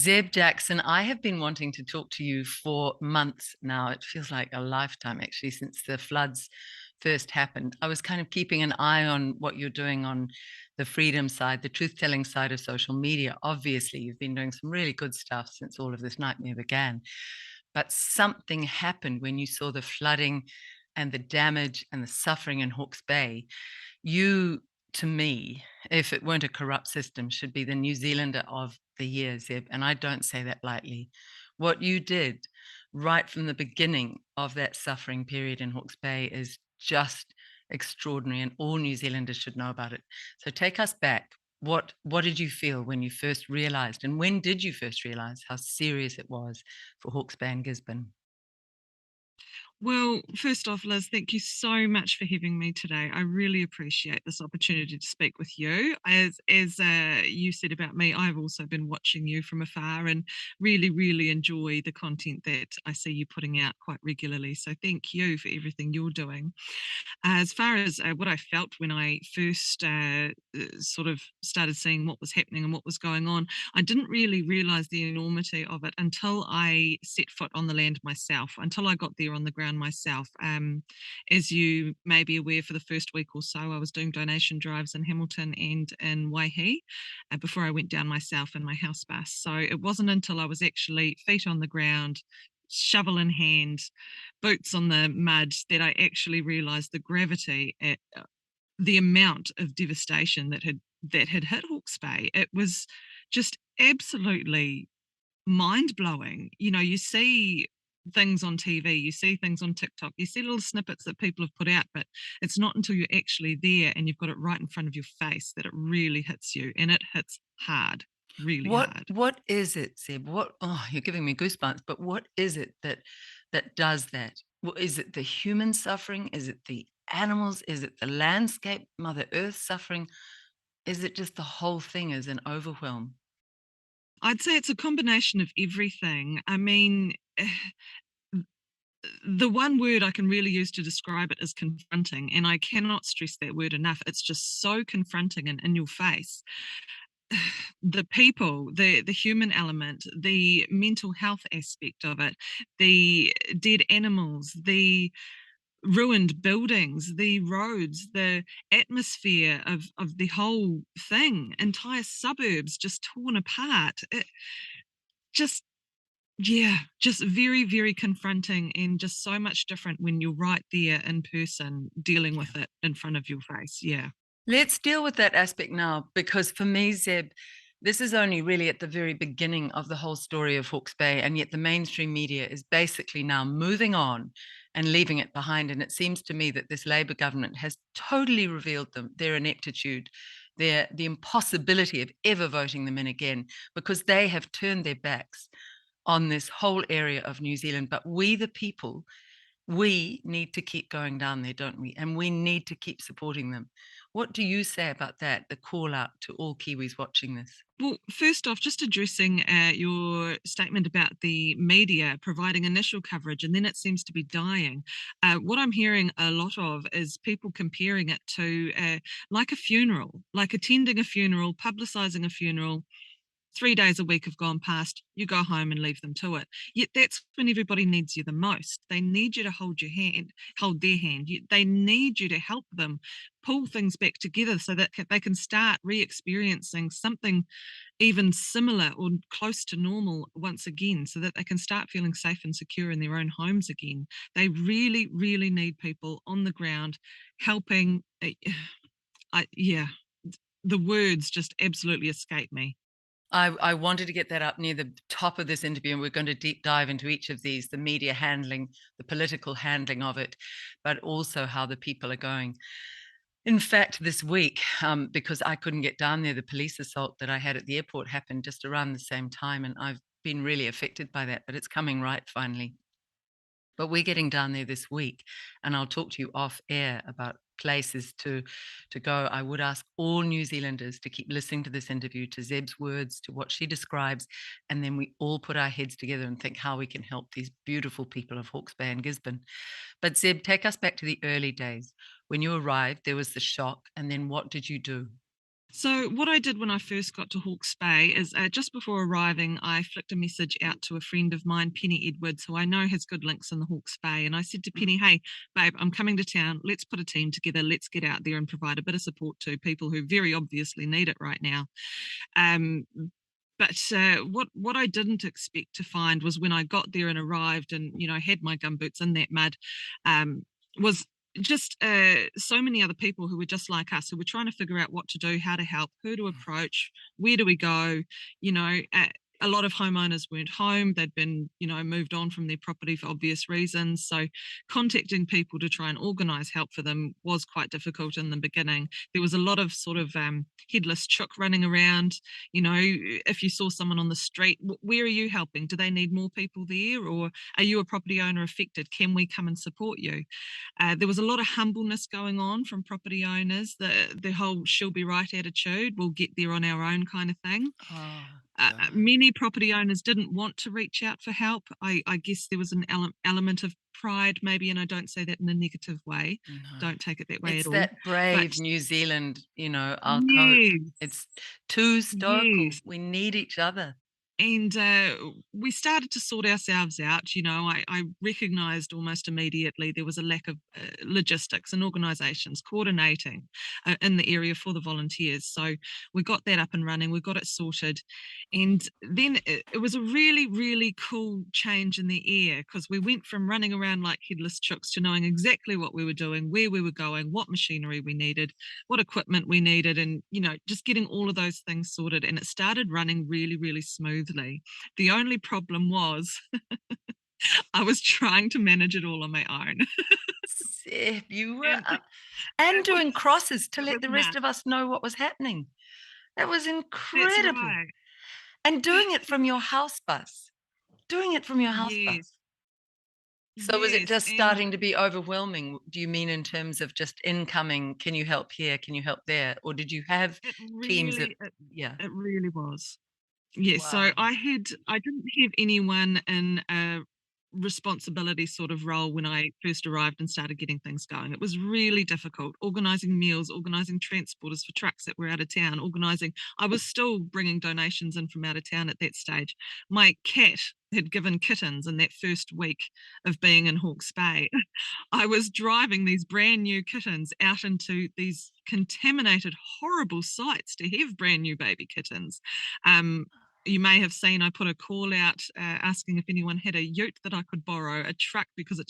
Zeb Jackson, I have been wanting to talk to you for months now. It feels like a lifetime, actually, since the floods first happened. I was kind of keeping an eye on what you're doing on the freedom side, the truth telling side of social media. Obviously, you've been doing some really good stuff since all of this nightmare began. But something happened when you saw the flooding and the damage and the suffering in Hawke's Bay. You, to me, if it weren't a corrupt system, should be the New Zealander of the year, Zeb. And I don't say that lightly. What you did right from the beginning of that suffering period in Hawke's Bay is just extraordinary, and all New Zealanders should know about it. So take us back. What did you feel when you first realized, and when did you first realize how serious it was for Hawke's Bay and Gisborne? Well, first off, Liz, thank you so much for having me today. I really appreciate this opportunity to speak with you. As you said about me, I've also been watching you from afar and really enjoy the content that I see you putting out quite regularly. So thank you for everything you're doing. As far as what I felt when I first sort of started seeing what was happening and what was going on, I didn't really realize the enormity of it until I set foot on the land myself, until I got there on the ground myself. As you may be aware, for the first week or so, I was doing donation drives in Hamilton and in Waihi before I went down myself in my house bus. So it wasn't until I was actually feet on the ground, shovel in hand, boots on the mud, that I actually realized the gravity, the amount of devastation that had hit Hawke's Bay. It was just absolutely mind blowing. You know, you see things on TV, you see things on TikTok, you see little snippets that people have put out, but it's not until you're actually there and you've got it right in front of your face that it really hits you, and it hits hard, really What hard. what is it, Zeb? You're giving me goosebumps, but what is it that does that? Is it the human suffering? Is it the animals? Is it the landscape, Mother Earth suffering? Is it just the whole thing is an overwhelm? I'd say it's a combination of everything. I mean, the one word I can really use to describe it is confronting, and I cannot stress that word enough. It's just so confronting and in your face. The people, the human element, the mental health aspect of it, the dead animals, the ruined buildings, the roads, the atmosphere of the whole thing, entire suburbs just torn apart. It just Yeah, just very confronting, and just so much different when you're right there in person dealing with it in front of your face. Yeah. Let's deal with that aspect now, because for me, Zeb, this is only really at the very beginning of the whole story of Hawke's Bay, and yet the mainstream media is basically now moving on and leaving it behind. And it seems to me that this Labour government has totally revealed their ineptitude, the impossibility of ever voting them in again, because they have turned their backs on this whole area of New Zealand. But we, the people, we need to keep going down there, don't we? And we need to keep supporting them. What do you say about that? The call out to all Kiwis watching this. Well, first off, just addressing your statement about the media providing initial coverage and then it seems to be dying. What I'm hearing a lot of is people comparing it to like a funeral, like attending a funeral, publicizing a funeral. 3 days a week have gone past, you go home and leave them to it. Yet that's when everybody needs you the most. They need you to hold your hand, hold their hand. They need you to help them pull things back together so that they can start re experiencing something even similar or close to normal once again, so that they can start feeling safe and secure in their own homes again. They really need people on the ground helping. Yeah, the words just absolutely escape me. I wanted to get that up near the top of this interview, and we're going to deep dive into each of these, the media handling, the political handling of it, but also how the people are going. In fact, this week, because I couldn't get down there, the police assault that I had at the airport happened just around the same time, and I've been really affected by that, but it's coming right finally. But we're getting down there this week, and I'll talk to you off air about places to go. I would ask all New Zealanders to keep listening to this interview, to Zeb's words, to what she describes, and then we all put our heads together and think how we can help these beautiful people of Hawke's Bay and Gisborne. But Zeb, take us back to the early days. When you arrived, there was the shock, and then what did you do? So, what I did when I first got to Hawke's Bay is just before arriving, I flicked a message out to a friend of mine, Penny Edwards, who I know has good links in the Hawke's Bay. And I said to Penny, hey, babe, I'm coming to town. Let's put a team together. Let's get out there and provide a bit of support to people who very obviously need it right now. Um, but what I didn't expect to find was when I got there and arrived and had my gumboots in that mud, um, was just so many other people who were just like us, who were trying to figure out what to do, how to help, who to approach, where do we go. You know, a lot of homeowners weren't home; they'd been moved on from their property for obvious reasons. So contacting people to try and organise help for them was quite difficult in the beginning. There was a lot of sort of headless chook running around. If you saw someone on the street, where are you helping? Do they need more people there? Or are you a property owner affected? Can we come and support you? There was a lot of humbleness going on from property owners, the whole she'll be right attitude, we'll get there on our own kind of thing. Oh, God. Many property owners didn't want to reach out for help. I guess there was an element of pride, maybe, and I don't say that in a negative way. No. Don't take it that way at It's all. that But brave New Zealand, our coat. It's yes, too historical. yes. We need each other. And we started to sort ourselves out. I recognized almost immediately there was a lack of logistics and organizations coordinating in the area for the volunteers. So we got that up and running, we got it sorted. And then it was a really, really cool change in the air, because we went from running around like headless chooks to knowing exactly what we were doing, where we were going, what machinery we needed, what equipment we needed, and just getting all of those things sorted. And it started running really, really smoothly. The only problem was I was trying to manage it all on my own. Sip, you were And up and it was doing crosses to it let was the rest nuts. of us know what was happening. That was That's incredible. right. And doing it from your house bus. Doing it from your house Yes. bus. So was it Yes. just And starting to be overwhelming? Do you mean in terms of just incoming, "Can you help here? Can you help there?" Or did you have it teams of really it, yeah. it really was. Yes, so Wow. I didn't have anyone in a responsibility sort of role when I first arrived and started getting things going. It was really difficult organising meals, organising transporters for trucks that were out of town, organising. I was still bringing donations in from out of town at that stage. My cat had given kittens in that first week of being in Hawke's Bay. I was driving these brand new kittens out into these contaminated, horrible sites to have brand new baby kittens. Um, you may have seen I put a call out asking if anyone had a ute that I could borrow, a truck, because it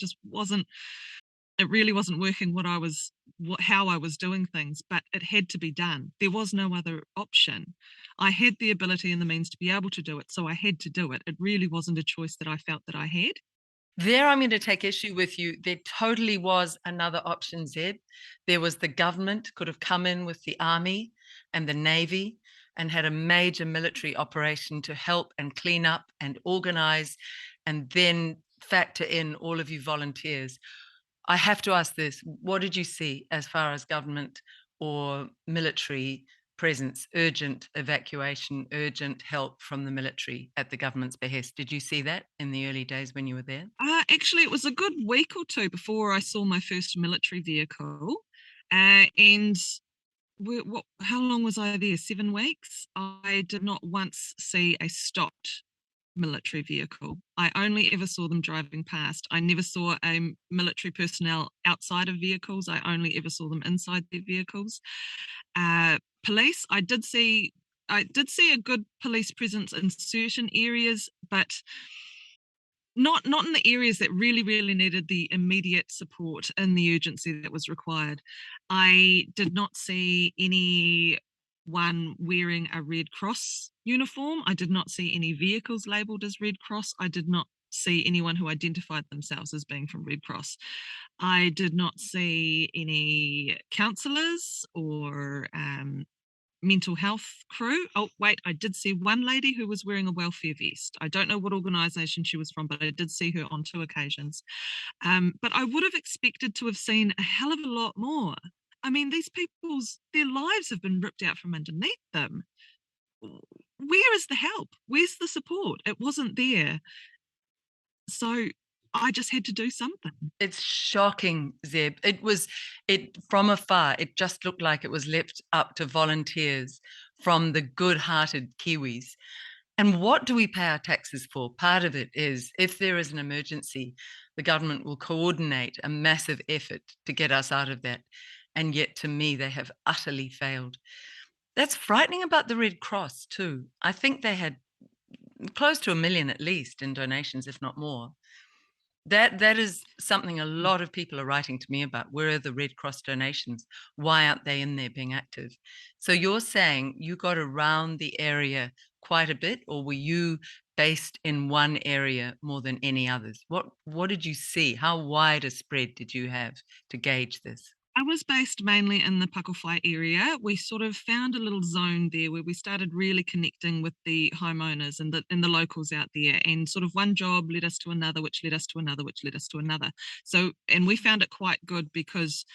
really wasn't working how I was doing things, but it had to be done. There was no other option. I had the ability and the means to be able to do it, so I had to do it. It really wasn't a choice that I felt that I had. There, I'm going to take issue with you. There totally was another option, Zeb. There was the government could have come in with the army and the navy and had a major military operation to help and clean up and organize and then factor in all of you volunteers. I have to ask this. What did you see as far as government or military presence, urgent evacuation, urgent help from the military at the government's behest? Did you see that in the early days when you were there? Actually, it was a good week or two before I saw my first military vehicle. And how long was I there? 7 weeks. I did not once see a stopped military vehicle. I only ever saw them driving past. I never saw military personnel outside of vehicles. I only ever saw them inside their vehicles. Police, I did see a good police presence in certain areas, but not in the areas that really, really needed the immediate support and the urgency that was required. I did not see anyone wearing a Red Cross uniform. I did not see any vehicles labelled as Red Cross. I did not see anyone who identified themselves as being from Red Cross. I did not see any counsellors or mental health crew. Oh, wait, I did see one lady who was wearing a welfare vest. I don't know what organisation she was from, but I did see her on 2 occasions. But I would have expected to have seen a hell of a lot more. I mean, these their lives have been ripped out from underneath them. Where is the help? Where's the support? It wasn't there. So I just had to do something. It's shocking, Zeb. It from afar, it just looked like it was left up to volunteers from the good-hearted Kiwis. And what do we pay our taxes for? Part of it is if there is an emergency, the government will coordinate a massive effort to get us out of that. And yet, to me, they have utterly failed. That's frightening about the Red Cross, too. I think they had close to 1 million at least in donations, if not more. That is something a lot of people are writing to me about. Where are the Red Cross donations? Why aren't they in there being active? So you're saying you got around the area quite a bit, or were you based in one area more than any others? What did you see? How wide a spread did you have to gauge this? I was based mainly in the Pakowhai area. We sort of found a little zone there where we started really connecting with the homeowners and the locals out there. And sort of one job led us to another, which led us to another, which led us to another. So, and we found it quite good because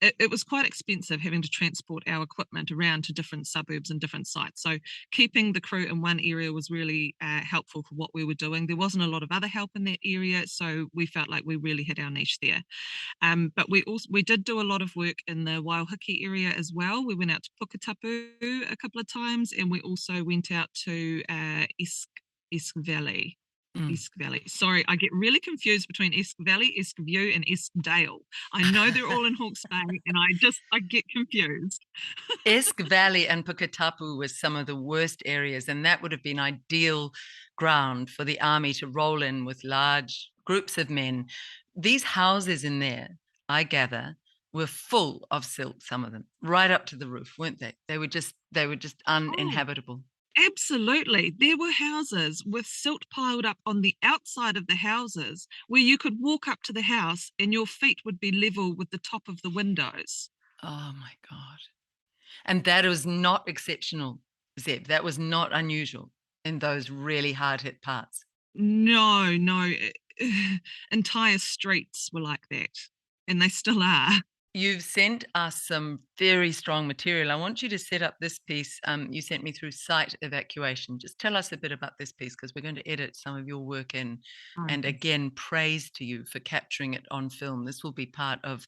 it was quite expensive having to transport our equipment around to different suburbs and different sites. So keeping the crew in one area was really helpful for what we were doing. There wasn't a lot of other help in that area, so we felt like we really had our niche there. But we did do a lot of work in the Waiahiki area as well. We went out to Puketapu a couple of times, and we also went out to Esk Valley. Mm. Esk Valley. Sorry, I get really confused between Esk Valley, Esk View, and Esk Dale. I know they're all in Hawke's Bay, and I get confused. Esk Valley and Puketapu was some of the worst areas, and that would have been ideal ground for the army to roll in with large groups of men. These houses in there, I gather, were full of silt, some of them, right up to the roof, weren't they? They were just Oh, uninhabitable. absolutely. There were houses with silt piled up on the outside of the houses where you could walk up to the house and your feet would be level with the top of the windows. Oh my God. And that was not exceptional, Zeb. That was not unusual in those really hard hit parts. No, no. Entire streets were like that, and they still are. You've sent us some very strong material. I want you to set up this piece. You sent me through site evacuation. Just tell us a bit about this piece because we're going to edit some of your work in. And Oh. again, praise to you for capturing it on film. This will be part of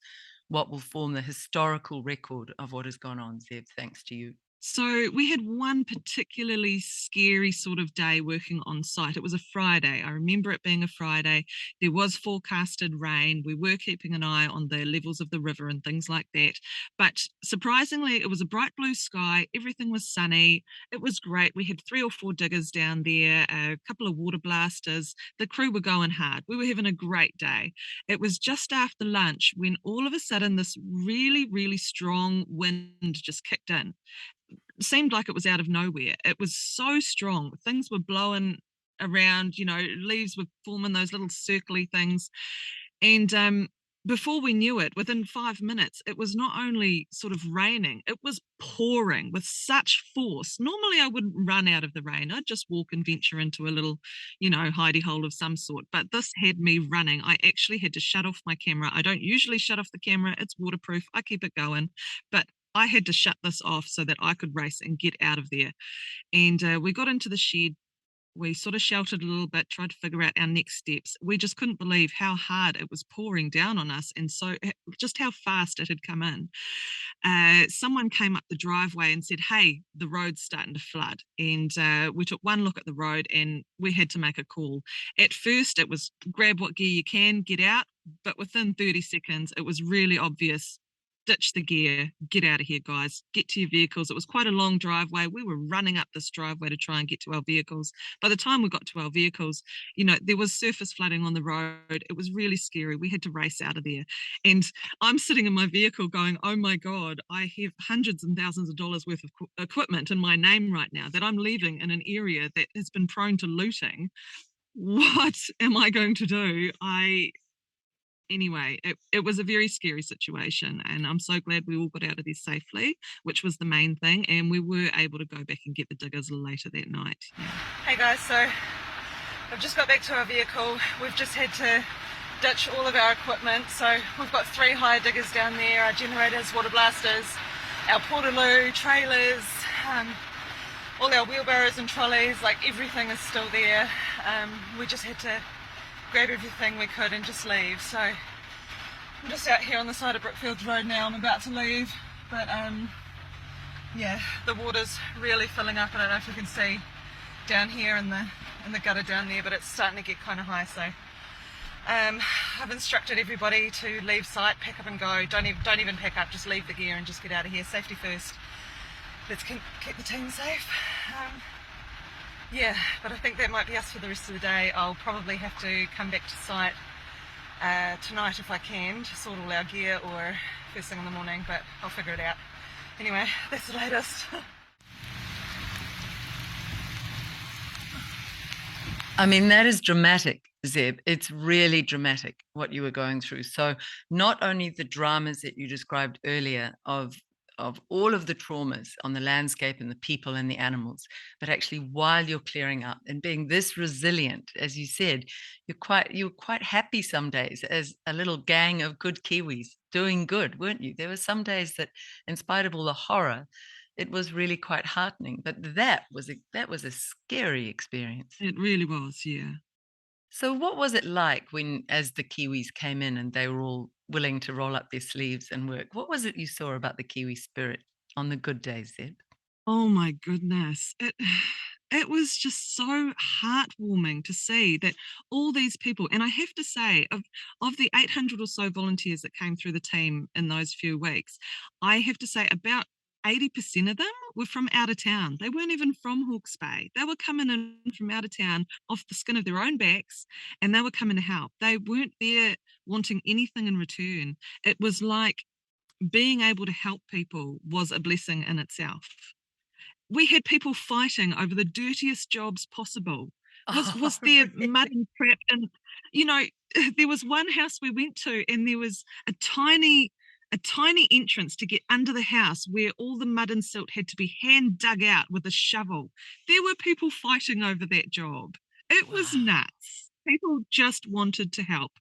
what will form the historical record of what has gone on, Zeb, thanks to you. So we had one particularly scary sort of day working on site. It was a Friday. I remember it being a Friday. There was forecasted rain. We were keeping an eye on the levels of the river and things like that. But surprisingly, it was a bright blue sky. Everything was sunny. It was great. We had 3 or 4 diggers down there, a couple of water blasters. The crew were going hard. We were having a great day. It was just after lunch when all of a sudden this really, really strong wind just kicked in. Seemed like it was out of nowhere. It was so strong. Things were blowing around, leaves were forming those little circly things. And before we knew it, within 5 minutes, it was not only sort of raining, it was pouring with such force. Normally, I wouldn't run out of the rain. I'd just walk and venture into a little, hidey hole of some sort. But this had me running. I actually had to shut off my camera. I don't usually shut off the camera, it's waterproof. I keep it going. But I had to shut this off so that I could race and get out of there. And we got into the shed. We sort of sheltered a little bit, tried to figure out our next steps. We just couldn't believe how hard it was pouring down on us, and so just how fast it had come in. Someone came up the driveway and said, "Hey, the road's starting to flood." And we took one look at the road, and we had to make a call. At first, it was grab what gear you can, get out. But within 30 seconds, it was really obvious, ditch the gear, get out of here, guys, get to your vehicles. It was quite a long driveway. We were running up this driveway to try and get to our vehicles. By the time we got to our vehicles, there was surface flooding on the road. It was really scary. We had to race out of there. And I'm sitting in my vehicle going, oh my God, I have hundreds and thousands of dollars worth of equipment in my name right now that I'm leaving in an area that has been prone to looting. What am I going to do? Anyway, it was a very scary situation, and I'm so glad we all got out of there safely, which was the main thing, and we were able to go back and get the diggers later that night. Yeah. Hey guys, so I've just got back to our vehicle. We've just had to ditch all of our equipment, so we've got 3 hire diggers down there, our generators, water blasters, our portaloo, trailers, all our wheelbarrows and trolleys, like everything is still there. We just had to grab everything we could and just leave. So I'm just out here on the side of Brookfield Road now. I'm about to leave, but yeah, the water's really filling up. I don't know if you can see down here in the gutter down there, but it's starting to get kind of high. So I've instructed everybody to leave site, pack up and go. Don't even pack up, just leave the gear and just get out of here. Safety first. Let's keep the team safe. Yeah, but I think that might be us for the rest of the day. I'll probably have to come back to site tonight if I can to sort all our gear, or first thing in the morning, but I'll figure it out. Anyway, that's the latest. I mean, that is dramatic, Zeb. It's really dramatic what you were going through. So not only the dramas that you described earlier of all of the traumas on the landscape and the people and the animals, but actually while you're clearing up and being this resilient, as you said, you're quite happy some days as a little gang of good Kiwis doing good, weren't you? There were some days that, in spite of all the horror, it was really quite heartening. But that was a scary experience. It really was, yeah. So what was it like when, as the Kiwis came in and they were all willing to roll up their sleeves and work? What was it you saw about the Kiwi spirit on the good days, Zeb? Oh my goodness. It was just so heartwarming to see that all these people, and I have to say, of the 800 or so volunteers that came through the team in those few weeks, I have to say about 80% of them were from out of town. They weren't even from Hawke's Bay. They were coming in from out of town off the skin of their own backs, and they were coming to help. They weren't there wanting anything in return. It was like being able to help people was a blessing in itself. We had people fighting over the dirtiest jobs possible. Was Oh, there really? mud and crap? And you know, there was one house we went to, and there was a tiny entrance to get under the house where all the mud and silt had to be hand dug out with a shovel. There were people fighting over that job. It was Wow. nuts. People just wanted to help.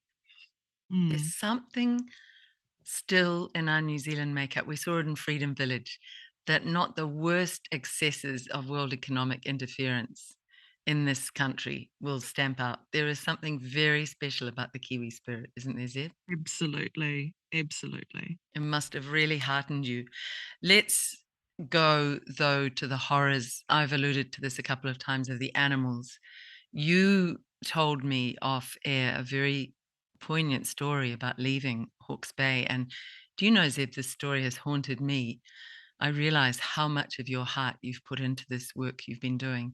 Mm. There's something still in our New Zealand makeup. We saw it in Freedom Village, that not the worst excesses of world economic interference in this country will stamp out. There is something very special about the Kiwi spirit, isn't there, Zeb? Absolutely. Absolutely. It must have really heartened you. Let's go, though, to the horrors. I've alluded to this a couple of times, of the animals. You told me off air a very poignant story about leaving Hawke's Bay. And do you know, Zeb, this story has haunted me. I realize how much of your heart you've put into this work you've been doing.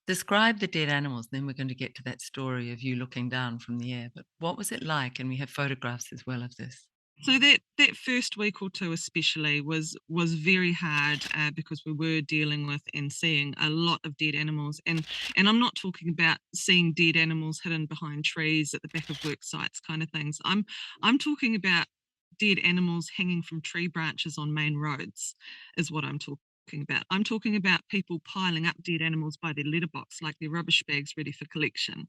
Describe the dead animals, then we're going to get to that story of you looking down from the air. But what was it like? And we have photographs as well of this. So that first week or two especially was very hard because we were dealing with and seeing a lot of dead animals, and I'm not talking about seeing dead animals hidden behind trees at the back of work sites kind of things. I'm talking about dead animals hanging from tree branches on main roads is what I'm talking about. I'm talking about people piling up dead animals by their letterbox like their rubbish bags ready for collection.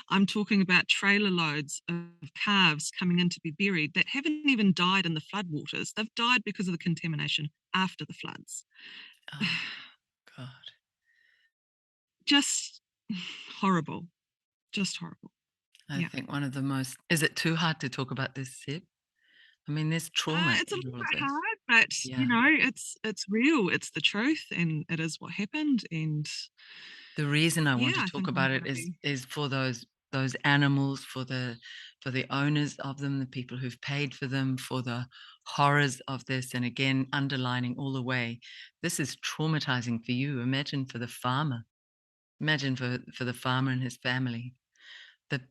I'm talking about trailer loads of calves coming in to be buried that haven't even died in the floodwaters. They've died because of the contamination after the floods. Oh, God. Just horrible. Just horrible. I Yeah. think one of the most, is it too hard to talk about this, Sib? I mean, there's trauma It's a in little all of bit this. hard, but Yeah. it's real. It's the truth, and it is what happened. And The reason I yeah, want to I talk think I'm about it very is for those animals, for the owners of them, the people who've paid for them, for the horrors of this. And again, underlining all the way, this is traumatizing for you. Imagine for the farmer. Imagine for the farmer and his family.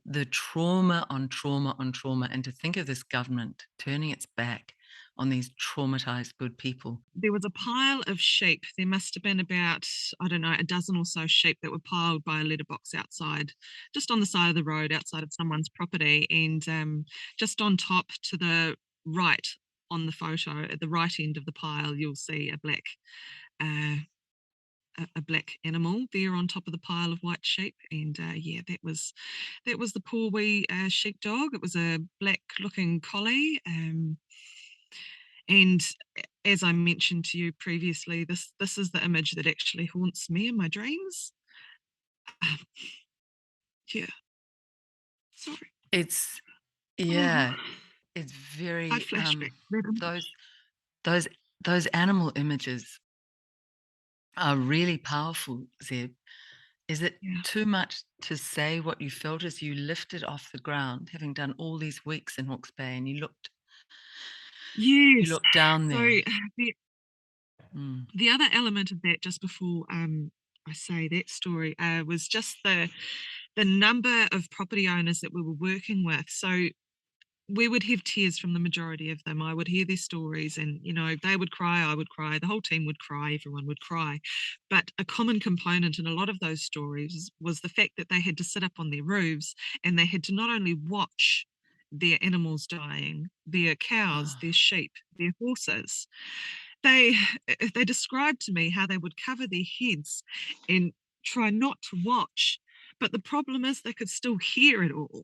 The trauma on trauma on trauma, and to think of this government turning its back on these traumatized good people. there was a pile of sheep. There must have been about, I don't know, a dozen or so sheep that were piled by a letterbox outside, just on the side of the road outside of someone's property. And just on top to the right on the photo, at the right end of the pile, you'll see uh, a black animal there on top of the pile of white sheep. And yeah, that was the poor wee sheepdog. It was a black looking collie. And as I mentioned to you previously, this is the image that actually haunts me in my dreams. Um, yeah, Sorry. It's Oh, yeah, it's I very flashback that those image. those those animal images are really powerful, Zeb. Is it Yeah. too much to say what you felt as you lifted off the ground, having done all these weeks in Hawke's Bay, and you Yes. looked down So there? the Mm. the other element of that, just before I say that story, was just the number of property owners that we were working with. So we would have tears from the majority of them. I would hear their stories, and they would cry, I would cry, the whole team would cry, everyone would cry. But a common component in a lot of those stories was the fact that they had to sit up on their roofs and they had to not only watch their animals dying, their cows, Oh, their sheep, their horses. They they described to me how they would cover their heads and try not to watch. But the problem is they could still hear it all.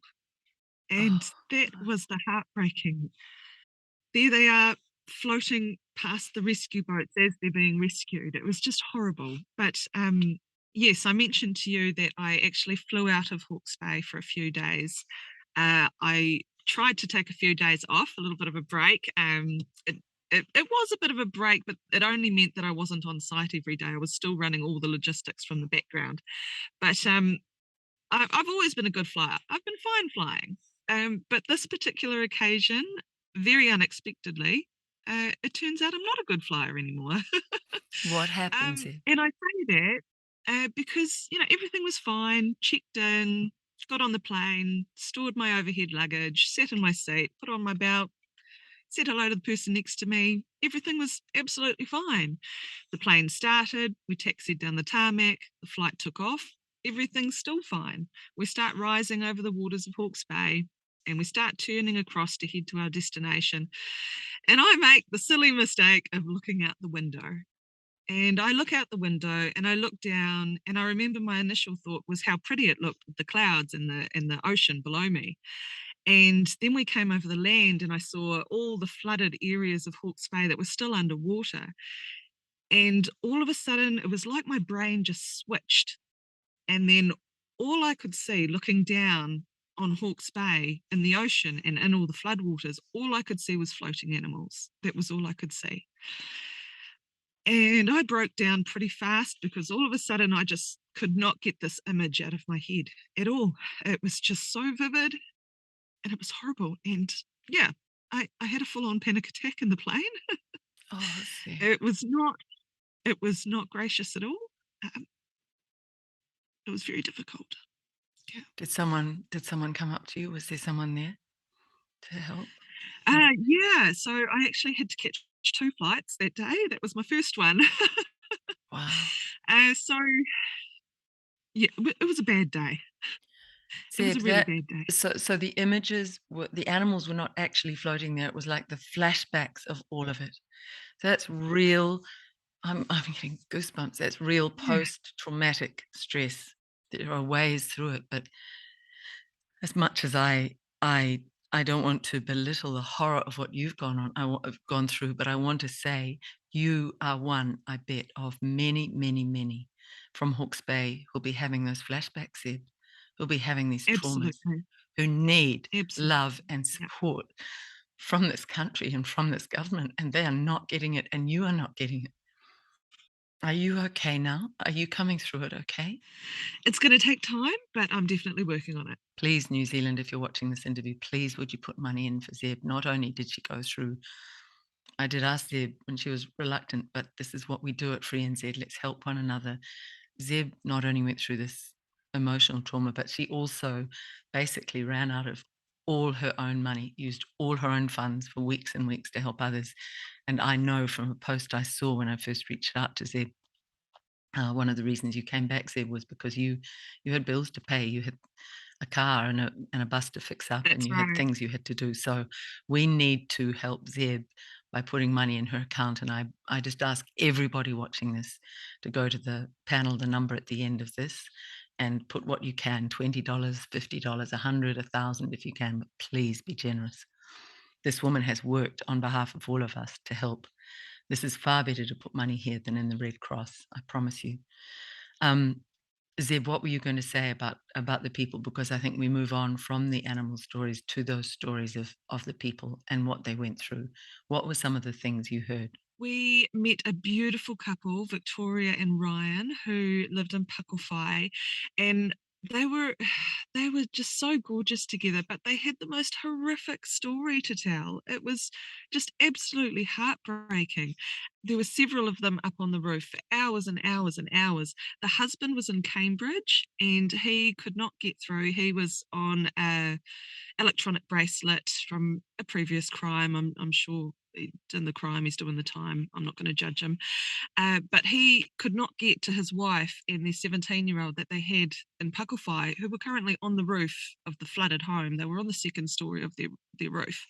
And oh, that was the heartbreaking. There they are, floating past the rescue boats as they're being rescued. It was just horrible. But yes, I mentioned to you that I actually flew out of Hawke's Bay for a few days. I tried to take a few days off, a little bit of a break. It, it was a bit of a break, but it only meant that I wasn't on site every day. I was still running all the logistics from the background. But I've always been a good flyer. I've been fine flying. But this particular occasion, very unexpectedly, it turns out I'm not a good flyer anymore. what happened, Zeb? And I say that because, everything was fine, checked in, got on the plane, stored my overhead luggage, sat in my seat, put on my belt, said hello to the person next to me. Everything was absolutely fine. The plane started, we taxied down the tarmac, the flight took off, everything's still fine. We start rising over the waters of Hawke's Bay and we start turning across to head to our destination. And I make the silly mistake of looking out the window. And I look out the window and I look down and I remember my initial thought was how pretty it looked with the clouds and the ocean below me. And then we came over the land and I saw all the flooded areas of Hawke's Bay that were still underwater. And all of a sudden, it was like my brain just switched. And then all I could see looking down on Hawke's Bay in the ocean and in all the floodwaters, all I could see was floating animals. That was all I could see. And I broke down pretty fast because all of a sudden I just could not get this image out of my head at all. It was just so vivid and it was horrible. And yeah, I had a full-on panic attack in the plane. Oh, Zeb. It was not gracious at all. Um, it was very difficult. Yeah. Did someone come up to you? Was there someone there to help? Yeah. So I actually had to catch two flights that day. That was my first one. Wow. So yeah, it was a bad day. It was a Zeb, really that bad day. so the animals were not actually floating there. It was like the flashbacks of all of it. So that's real. I'm getting goosebumps. That's real Yeah, post-traumatic stress. There are ways through it, but as much as I I don't want to belittle the horror of what you've have gone through, but I want to say you are one, I bet, of many, many, many from Hawke's Bay who'll be having those flashbacks, Ed, who'll be having these traumas, absolutely, who need absolutely. love and Yeah. support from this country and from this government, and they are not getting it, and you are not getting it. Are you okay now? Are you coming through it okay? It's going to take time, but I'm definitely working on it. Please, New Zealand, if you're watching this interview, please would you put money in for Zeb? Not only did she go through, I did ask Zeb when she was reluctant, but this is what we do at Free NZ. Let's help one another. Zeb not only went through this emotional trauma, but she also basically ran out of all her own money, used all her own funds for weeks and weeks to help others. And I know from a post I saw when I first reached out to Zeb, one of the reasons you came back, Zeb, was because you had bills to pay. You had a car and a bus to fix up, and That's you had right. things you had to do. So we need to help Zeb by putting money in her account. And I just ask everybody watching this to go to the panel, the number at the end of this, and put what you can, $20, $50, 100, 1,000 if you can, but please be generous. This woman has worked on behalf of all of us to help. This is far better to put money here than in the Red Cross, I promise you. Um, Zeb, what were you going to say about the people? Because I think we move on from the animal stories to those stories of the people and what they went through. What were some of the things you heard? We met a beautiful couple, Victoria and Ryan, who lived in Pakowhai, and they were they were just so gorgeous together, but they had the most horrific story to tell. It was just absolutely heartbreaking. There were several of them up on the roof for hours and hours and hours. The husband was in Cambridge and he could not get through. He was on a electronic bracelet from a previous crime. I'm sure he did the crime, he's doing the time. I'm not going to judge him. But he could not get to his wife and their 17-year-old that they had in Pakowhai, who were currently on the roof of the flooded home. They were on the second story of their roof.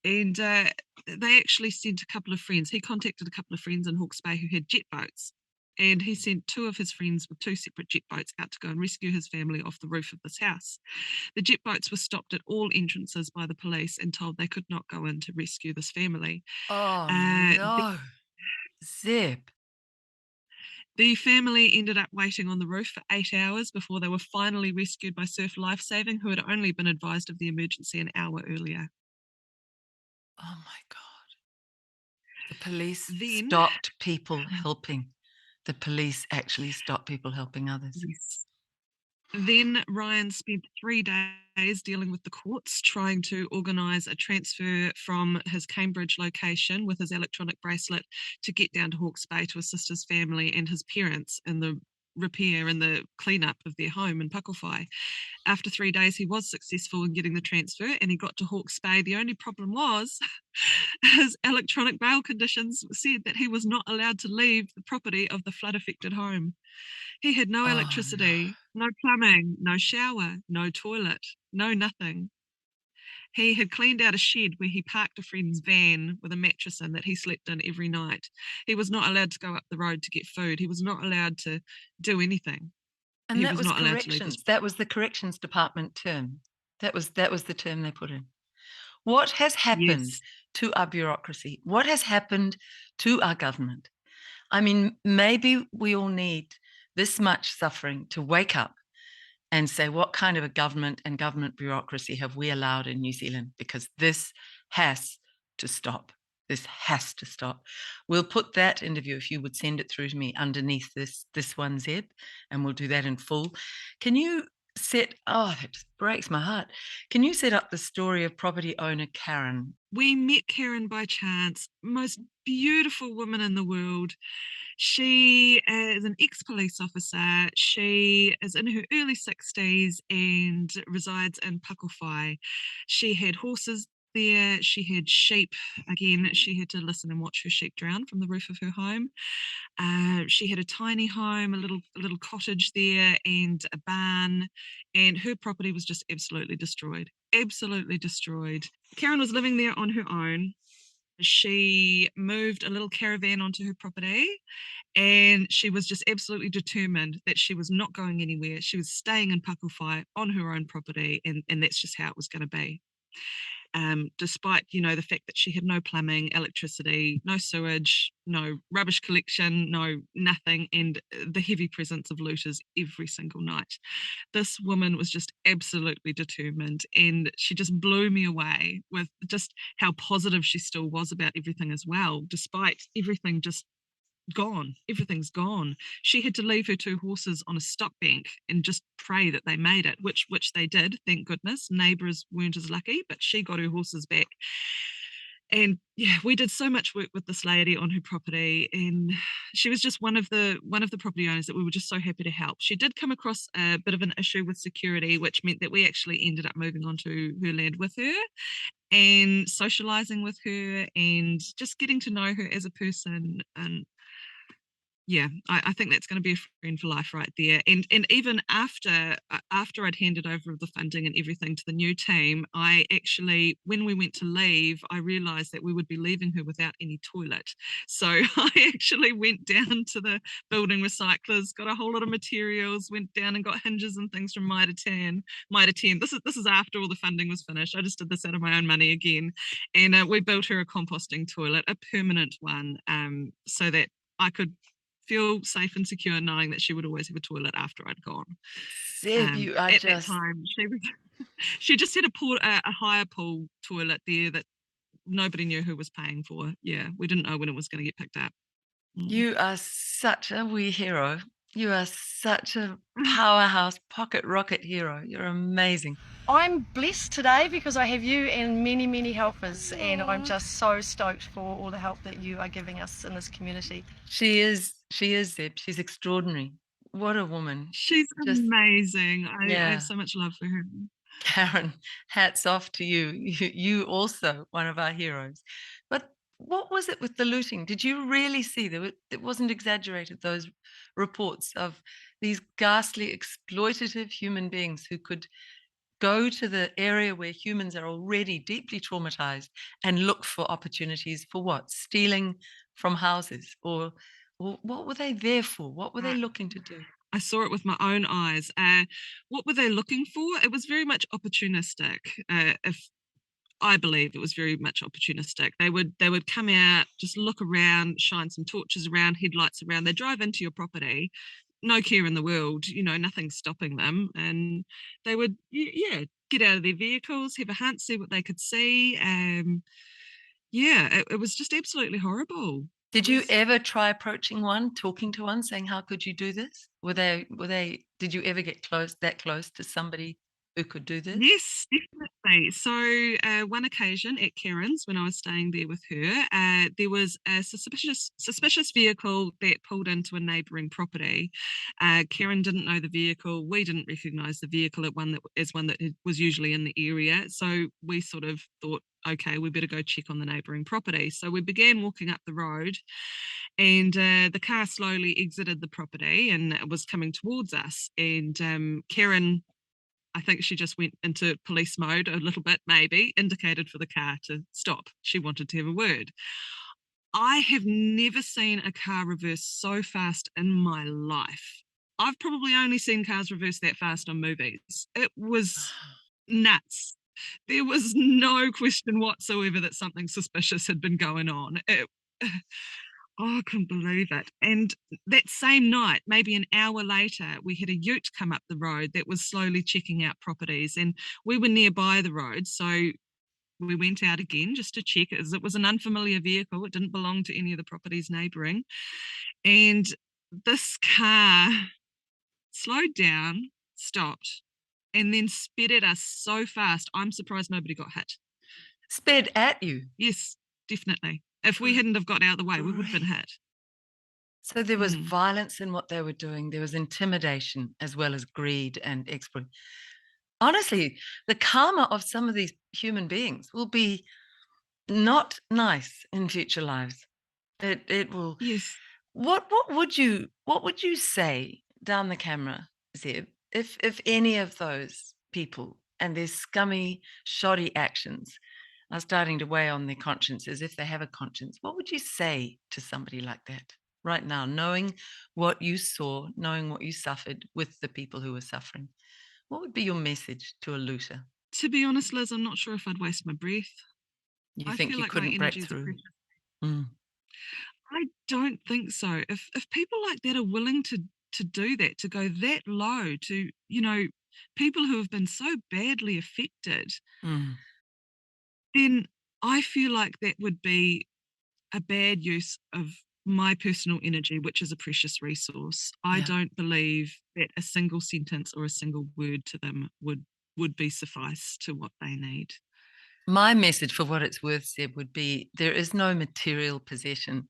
And they actually sent a couple of friends. He contacted a couple of friends in Hawke's Bay who had jet boats. And he sent two of his friends with two separate jet boats out to go and rescue his family off the roof of this house. The jet boats were stopped at all entrances by the police and told they could not go in to rescue this family. Oh Uh, no, Zeb. the family ended up waiting on the roof for 8 hours before they were finally rescued by Surf Lifesaving, who had only been advised of the emergency an hour earlier. Oh my God. The police Then, stopped people helping. The police actually stopped people helping others. yes. Then Ryan spent 3 days dealing with the courts, trying to organise a transfer from his Cambridge location with his electronic bracelet to get down to Hawke's Bay to assist his family and his parents in the repair and the cleanup of their home in Pakowhai. After 3 days, he was successful in getting the transfer and he got to Hawke's Bay. The only problem was his electronic bail conditions said that he was not allowed to leave the property of the flood affected home. He had no Oh no. electricity, no plumbing, no shower, no toilet, no nothing. He had cleaned out a shed where he parked a friend's van with a mattress in that he slept in every night. He was not allowed to go up the road to get food. He was not allowed to do anything. And He that was was not allowed to leave his. corrections. That was the corrections department term. That was the term they put in. What has happened Yes. to our bureaucracy? What has happened to our government? I mean, maybe we all need this much suffering to wake up and say, what kind of a government and government bureaucracy have we allowed in New Zealand? Because this has to stop. This has to stop. We'll put that interview, if you would send it through to me, underneath this one, Zeb, and we'll do that in full. Can you that just breaks my heart. Can you set up the story of property owner Karen? We met Karen by chance, most beautiful woman in the world. She is an ex-police officer. She is in her early 60s and resides in Pakowhai. She had horses there. She had sheep. Again, she had to listen and watch her sheep drown from the roof of her home. She had a tiny home, a little cottage there, and a barn. And her property was just absolutely destroyed. Absolutely destroyed. Karen was living there on her own. She moved a little caravan onto her property and she was just absolutely determined that she was not going anywhere. She was staying in Pakowhai on her own property, and that's just how it was going to be. Despite, the fact that she had no plumbing, electricity, no sewage, no rubbish collection, no nothing, and the heavy presence of looters every single night. This woman was just absolutely determined, and she just blew me away with just how positive she still was about everything as well, despite everything just gone. Everything's gone. She had to leave her two horses on a stock bank and just pray that they made it, which they did, thank goodness. Neighbours weren't as lucky, but she got her horses back. And yeah, we did so much work with this lady on her property, and she was just one of the property owners that we were just so happy to help. She did come across a bit of an issue with security, which meant that we actually ended up moving onto her land with her and socializing with her and just getting to know her as a person. And yeah, I think that's going to be a friend for life right there. And even after I'd handed over the funding and everything to the new team, I actually, when we went to leave, I realised that we would be leaving her without any toilet. So I actually went down to the building recyclers, got a whole lot of materials, went down and got hinges and things from Mitre 10. This is after all the funding was finished. I just did this out of my own money again, and we built her a composting toilet, a permanent one, so that I could feel safe and secure knowing that she would always have a toilet after I'd gone. Zeb, you are At that just time, she just had a higher pool toilet there that nobody knew who was paying for. Yeah, we didn't know when it was going to get picked up. You are such a wee hero. You are such a powerhouse pocket rocket hero. You're amazing. I'm blessed today because I have you and many, many helpers, and I'm just so stoked for all the help that you are giving us in this community. She is Zeb. She's extraordinary. What a woman. She's Just amazing. I yeah. have so much love for her. Karen, hats off to you. You also one of our heroes. But what was it with the looting? Did you really see it wasn't exaggerated, those reports of these ghastly exploitative human beings who could go to the area where humans are already deeply traumatized and look for opportunities for what? Stealing from houses, or what were they there for? What were they looking to do? I saw it with my own eyes. What were they looking for? It was very much opportunistic. If I believe it was very much opportunistic. They would come out, just look around, shine some torches around, headlights around. They drive into your property, no care in the world, nothing's stopping them, and they would get out of their vehicles, have a hunt, see what they could see. It was just absolutely horrible. Did you ever try approaching one, talking to one, saying, "How could you do this?" Did you ever get that close to somebody who could do this? Yes, definitely. So, one occasion at Karen's, when I was staying there with her, there was a suspicious vehicle that pulled into a neighbouring property. Karen didn't know the vehicle. We didn't recognise the vehicle as one that was usually in the area. So we sort of thought, okay, we better go check on the neighbouring property. So we began walking up the road, and the car slowly exited the property and it was coming towards us. And Karen, I think she just went into police mode a little bit, maybe, indicated for the car to stop. She wanted to have a word. I have never seen a car reverse so fast in my life. I've probably only seen cars reverse that fast on movies. It was nuts. There was no question whatsoever that something suspicious had been going on. I couldn't believe it. And that same night, maybe an hour later, we had a ute come up the road that was slowly checking out properties. And we were nearby the road. So we went out again just to check, as it was an unfamiliar vehicle. It didn't belong to any of the properties neighbouring. And this car slowed down, stopped, and then sped at us so fast. I'm surprised nobody got hit. Sped at you? Yes, definitely. If we hadn't have got out of the way, we would have been hit. So there was violence in what they were doing. There was intimidation as well as greed and exploit. Honestly, the karma of some of these human beings will be not nice in future lives. It will. Yes. What would you say down the camera, Zeb, if any of those people and their scummy, shoddy actions are starting to weigh on their consciences, if they have a conscience, what would you say to somebody like that right now, knowing what you saw, knowing what you suffered with the people who were suffering? What would be your message to a looter? To be honest, Liz, I'm not sure if I'd waste my breath. You think you couldn't break through? I don't think so. If people like that are willing to do that, to go that low, to people who have been so badly affected, then I feel like that would be a bad use of my personal energy, which is a precious resource. I don't believe that a single sentence or a single word to them would be suffice to what they need. My message, for what it's worth, Zeb, would be there is no material possession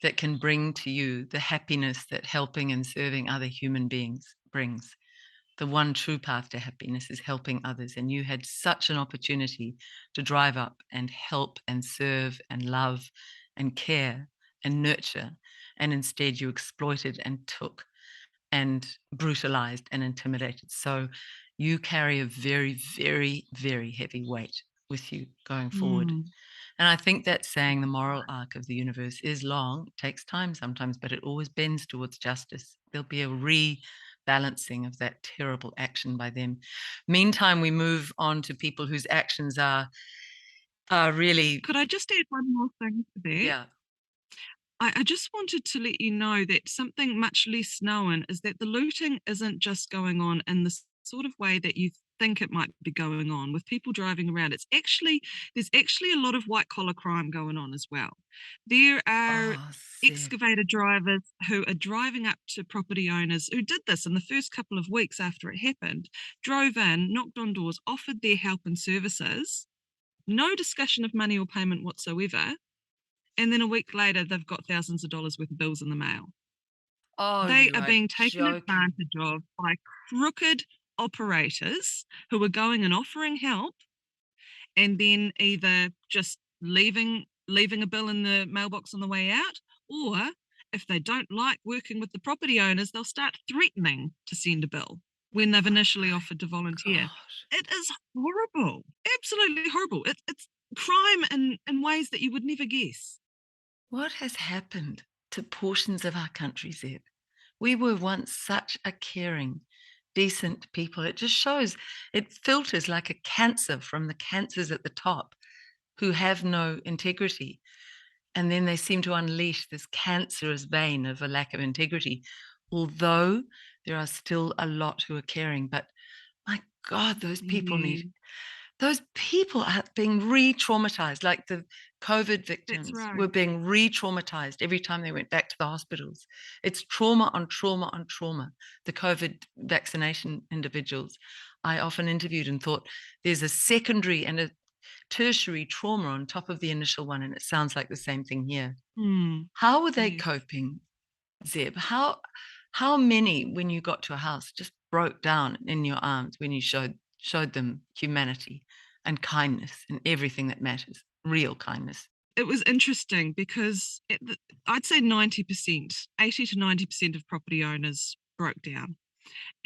that can bring to you the happiness that helping and serving other human beings brings. The one true path to happiness is helping others. And you had such an opportunity to drive up and help and serve and love and care and nurture. And instead you exploited and took and brutalized and intimidated. So you carry a very, very, very heavy weight with you going forward. And I think that saying the moral arc of the universe is long. It takes time sometimes, but it always bends towards justice. There'll be a rebalancing of that terrible action by them. Meantime, we move on to people whose actions are really. Could I just add one more thing to that? Yeah. I just wanted to let you know that something much less known is that the looting isn't just going on in the sort of way that you think it might be going on with people driving around. There's actually a lot of white collar crime going on as well. There are Oh, Zeb. excavator drivers who are driving up to property owners who did this in the first couple of weeks after it happened, drove in, knocked on doors, offered their help and services, no discussion of money or payment whatsoever. And then a week later, they've got thousands of dollars worth of bills in the mail. Oh, They you are are being taken joking. advantage of by crooked operators who are going and offering help and then either just leaving a bill in the mailbox on the way out, or if they don't like working with the property owners, they'll start threatening to send a bill when they've initially My offered to volunteer. God. It is horrible, absolutely horrible. It's crime in ways that you would never guess. What has happened to portions of our country, Zeb? We were once such a caring, decent people. It just shows, it filters like a cancer from the cancers at the top who have no integrity. And then they seem to unleash this cancerous vein of a lack of integrity, although there are still a lot who are caring. But my God, Yeah, those people are being re-traumatized, like the COVID that's victims right. were being re-traumatized every time they went back to the hospitals. It's trauma on trauma on trauma. The COVID vaccination individuals I often interviewed and thought there's a secondary and a tertiary trauma on top of the initial one, and it sounds like the same thing here. Hmm. How were they Yes. coping, Zeb? How many, when you got to a house, just broke down in your arms when you showed them humanity and kindness and everything that matters, real kindness? It was interesting because I'd say 90%, 80 to 90% of property owners broke down.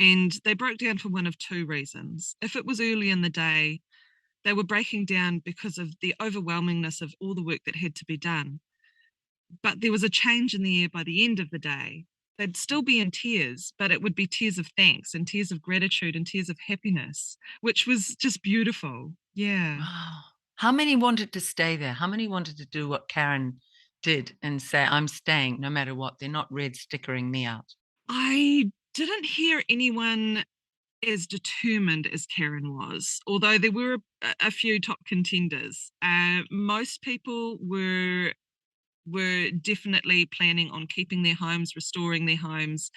And they broke down for one of two reasons. If it was early in the day, they were breaking down because of the overwhelmingness of all the work that had to be done. But there was a change in the air by the end of the day. They'd still be in tears, but it would be tears of thanks and tears of gratitude and tears of happiness, which was just beautiful. Yeah. Wow. How many wanted to stay there? How many wanted to do what Karen did and say, I'm staying no matter what? They're not red stickering me out. I didn't hear anyone as determined as Karen was, although there were a few top contenders. Most people were definitely planning on keeping their homes, restoring their homes.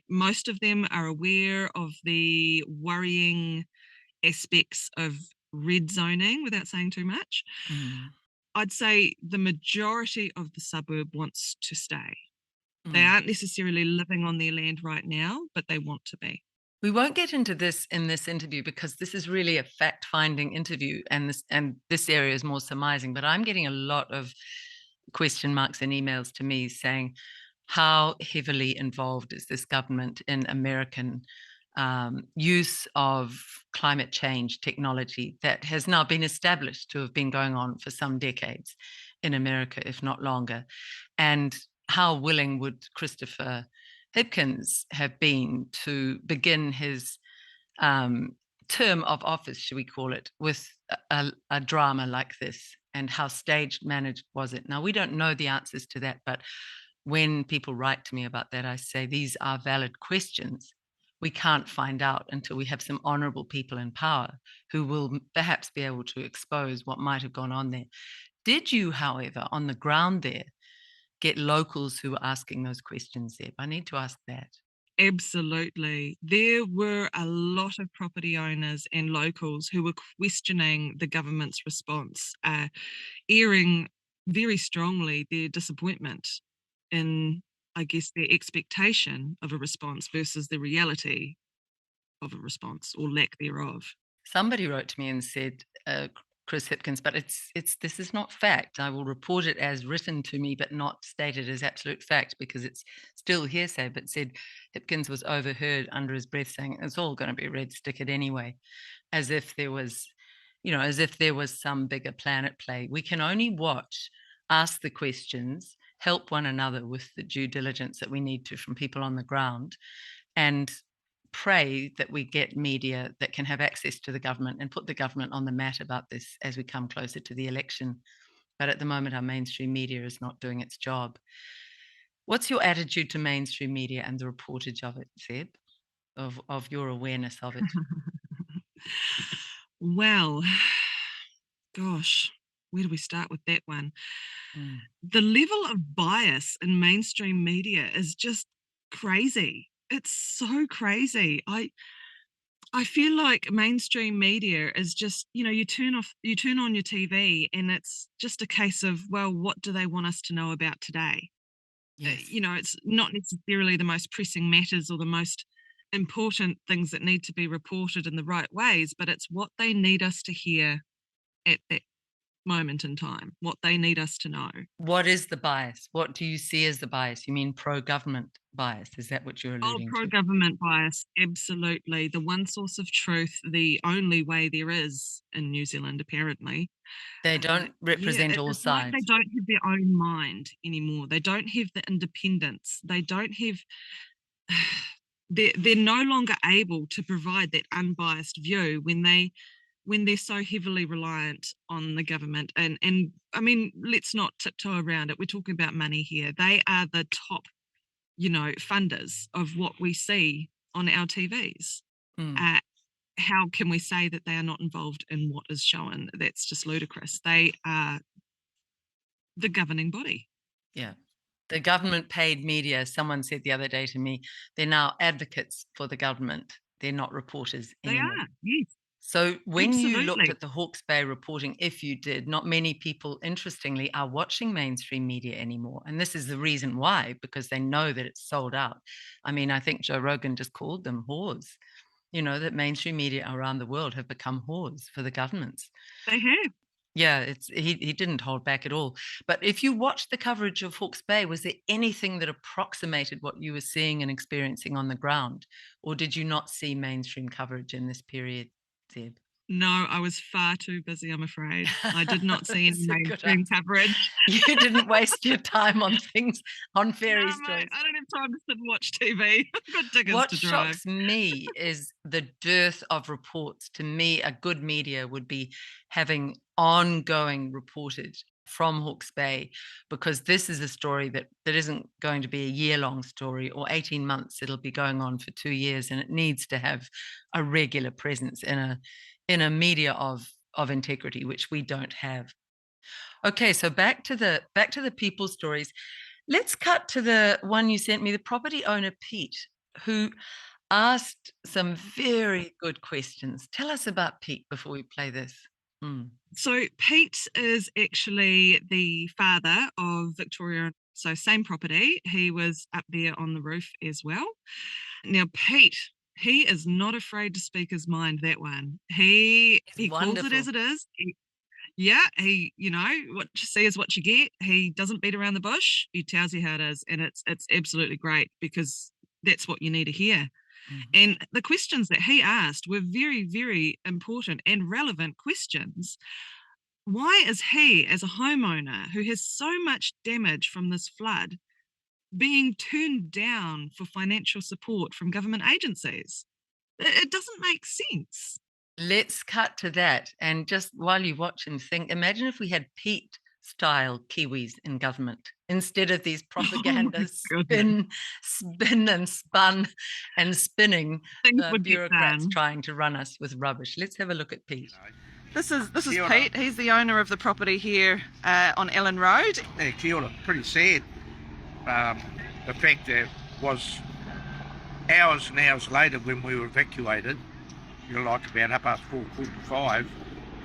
Most of them are aware of the worrying aspects of red zoning without saying too much. Mm, I'd say the majority of the suburb wants to stay. They mm. aren't necessarily living on their land right now, but they want to be. We won't get into this in this interview because this is really a fact-finding interview, and this area is more surmising. But I'm getting a lot of question marks and emails to me saying, how heavily involved is this government in American use of climate change technology that has now been established to have been going on for some decades in America, if not longer? And how willing would Christopher Hipkins have been to begin his term of office, should we call it, with a drama like this? And how staged managed was it? Now, we don't know the answers to that, but when people write to me about that, I say these are valid questions. We can't find out until we have some honorable people in power who will perhaps be able to expose what might have gone on there. Did you, however, on the ground there, get locals who were asking those questions, Zeb? I need to ask that. Absolutely. There were a lot of property owners and locals who were questioning the government's response, airing very strongly their disappointment in, I guess, their expectation of a response versus the reality of a response or lack thereof. Somebody wrote to me and said, Chris Hipkins, but it's this is not fact. I will report it as written to me, but not stated as absolute fact because it's still hearsay. But said Hipkins was overheard under his breath saying it's all going to be red stickered anyway, as if there was, as if there was some bigger plan at play. We can only watch, ask the questions, help one another with the due diligence that we need to from people on the ground, and pray that we get media that can have access to the government and put the government on the mat about this as we come closer to the election But at the moment, our mainstream media is not doing its job. What's your attitude to mainstream media and the reportage of it, Zeb, of your awareness of it? Well, gosh, where do we start with that one? Mm. The level of bias in mainstream media is just crazy. It's so crazy. I feel like mainstream media is just, you turn on your TV and it's just a case of, well, what do they want us to know about today? Yes. It's not necessarily the most pressing matters or the most important things that need to be reported in the right ways, but it's what they need us to hear at that moment in time, what they need us to know. What is the bias? What do you see as the bias? You mean pro-government bias? Is that what you're Oh, alluding to? pro-government bias, absolutely. The one source of truth, the only way there is in New Zealand, apparently. They don't represent all It's like sides. they don't have their own mind anymore. They don't have the independence. They don't have. They're no longer able to provide that unbiased view when they're so heavily reliant on the government. And I mean, let's not tiptoe around it. We're talking about money here. They are the top, funders of what we see on our TVs. Mm. How can we say that they are not involved in what is shown? That's just ludicrous. They are the governing body. Yeah. The government paid media, someone said the other day to me, they're now advocates for the government. They're not reporters They anymore. are, yes. So when you looked Absolutely. at the Hawke's Bay reporting, if you did, not many people, interestingly, are watching mainstream media anymore. And this is the reason why, because they know that it's sold out. I mean, I think Joe Rogan just called them whores. That mainstream media around the world have become whores for the governments. They have. Yeah, he didn't hold back at all. But if you watched the coverage of Hawke's Bay, was there anything that approximated what you were seeing and experiencing on the ground? Or did you not see mainstream coverage in this period, Zeb? No, I was far too busy, I'm afraid. I did not see any That's a good mainstream answer. coverage. You didn't waste your time on things, on No, fairy mate, stories. I don't have time to sit and watch TV. I've got diggers What to drive. shocks me is the dearth of reports. To me, a good media would be having ongoing reportage from Hawke's Bay, because this is a story that isn't going to be a year-long story or 18 months. It'll be going on for 2 years, and it needs to have a regular presence in a media of integrity, which we don't have. Okay, so back to the people stories. Let's cut to the one you sent me, the property owner Pete, who asked some very good questions. Tell us about Pete before we play this. So Pete is actually the father of Victoria. So same property. He was up there on the roof as well. Now Pete, he is not afraid to speak his mind, that one. He calls it as it is. He, what you see is what you get. He doesn't beat around the bush. He tells you how it is. And it's absolutely great, because that's what you need to hear. Mm-hmm. And the questions that he asked were very, very important and relevant questions. Why is he, as a homeowner who has so much damage from this flood, being turned down for financial support from government agencies? It doesn't make sense. Let's cut to that. And just while you watch and think, imagine if we had Pete style Kiwis in government instead of these propaganda spin and spun and spinning bureaucrats trying to run us with rubbish. Let's have a look at Pete. This is Pete. He's the owner of the property here on Ellen Road. Yeah, kia ora. Pretty sad. The fact that it was hours and hours later when we were evacuated, like about 4:45.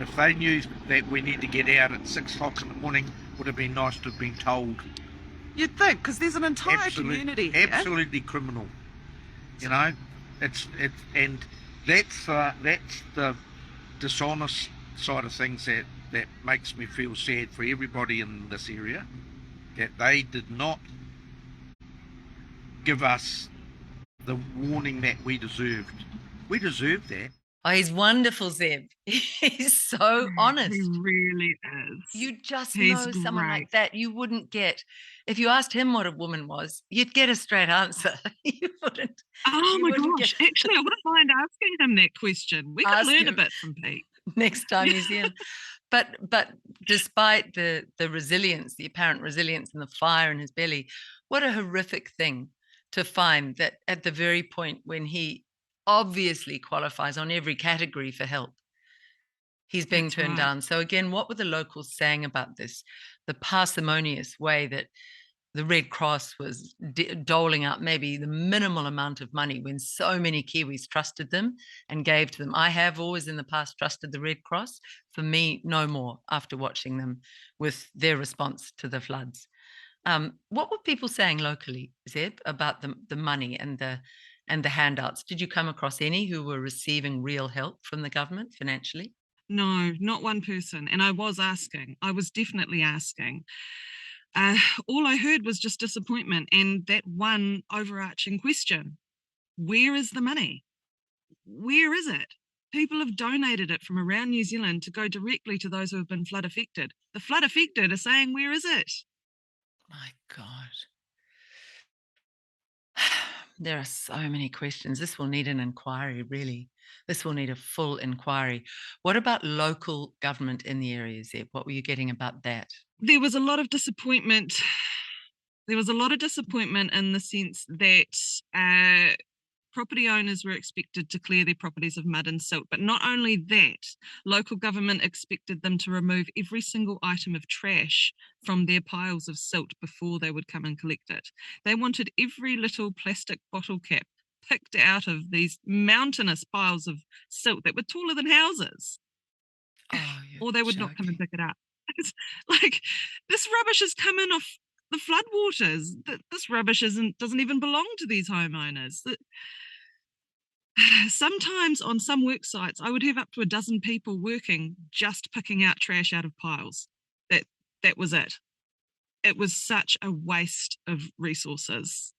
If they knew that we need to get out at 6 o'clock in the morning, would have been nice to have been told. You'd think, because there's an entire community here. Absolutely criminal. It's and that's the dishonest side of things that makes me feel sad for everybody in this area, that they did not give us the warning that we deserved. We deserved that. Oh, he's wonderful, Zeb. He's so honest. He really is. You just know someone like that. You wouldn't get, if you asked him what a woman was, you'd get a straight answer. You wouldn't. Oh my gosh. Actually, I wouldn't mind asking him that question. We could learn a bit from Pete. Next time you see him. But despite the resilience, the apparent resilience and the fire in his belly, what a horrific thing to find that at the very point when he obviously qualifies on every category for help, he's being That's turned right. down. So again, what were the locals saying about this? The parsimonious way that the Red Cross was doling out maybe the minimal amount of money when so many Kiwis trusted them and gave to them. I have always in the past trusted the Red Cross. For me, no more after watching them with their response to the floods. What were people saying locally, Zeb, about the money and the handouts? Did you come across any who were receiving real help from the government financially? No, not one person. And I was asking. I was definitely asking. All I heard was just disappointment and that one overarching question: where is the money? Where is it? People have donated it from around New Zealand to go directly to those who have been flood affected. The flood affected are saying, where is it? My God. There are so many questions. This will need an inquiry, really. This will need a full inquiry. What about local government in the area, Zeb? What were you getting about that? There was a lot of disappointment. There was a lot of disappointment in the sense that property owners were expected to clear their properties of mud and silt. But not only that, local government expected them to remove every single item of trash from their piles of silt before they would come and collect it. They wanted every little plastic bottle cap picked out of these mountainous piles of silt that were taller than houses, Oh, you're or they would not come and joking. pick it up. It's like, this rubbish is coming off the floodwaters. This rubbish doesn't even belong to these homeowners. Sometimes on some work sites, I would have up to a dozen people working just picking out trash out of piles. That was it. It was such a waste of resources.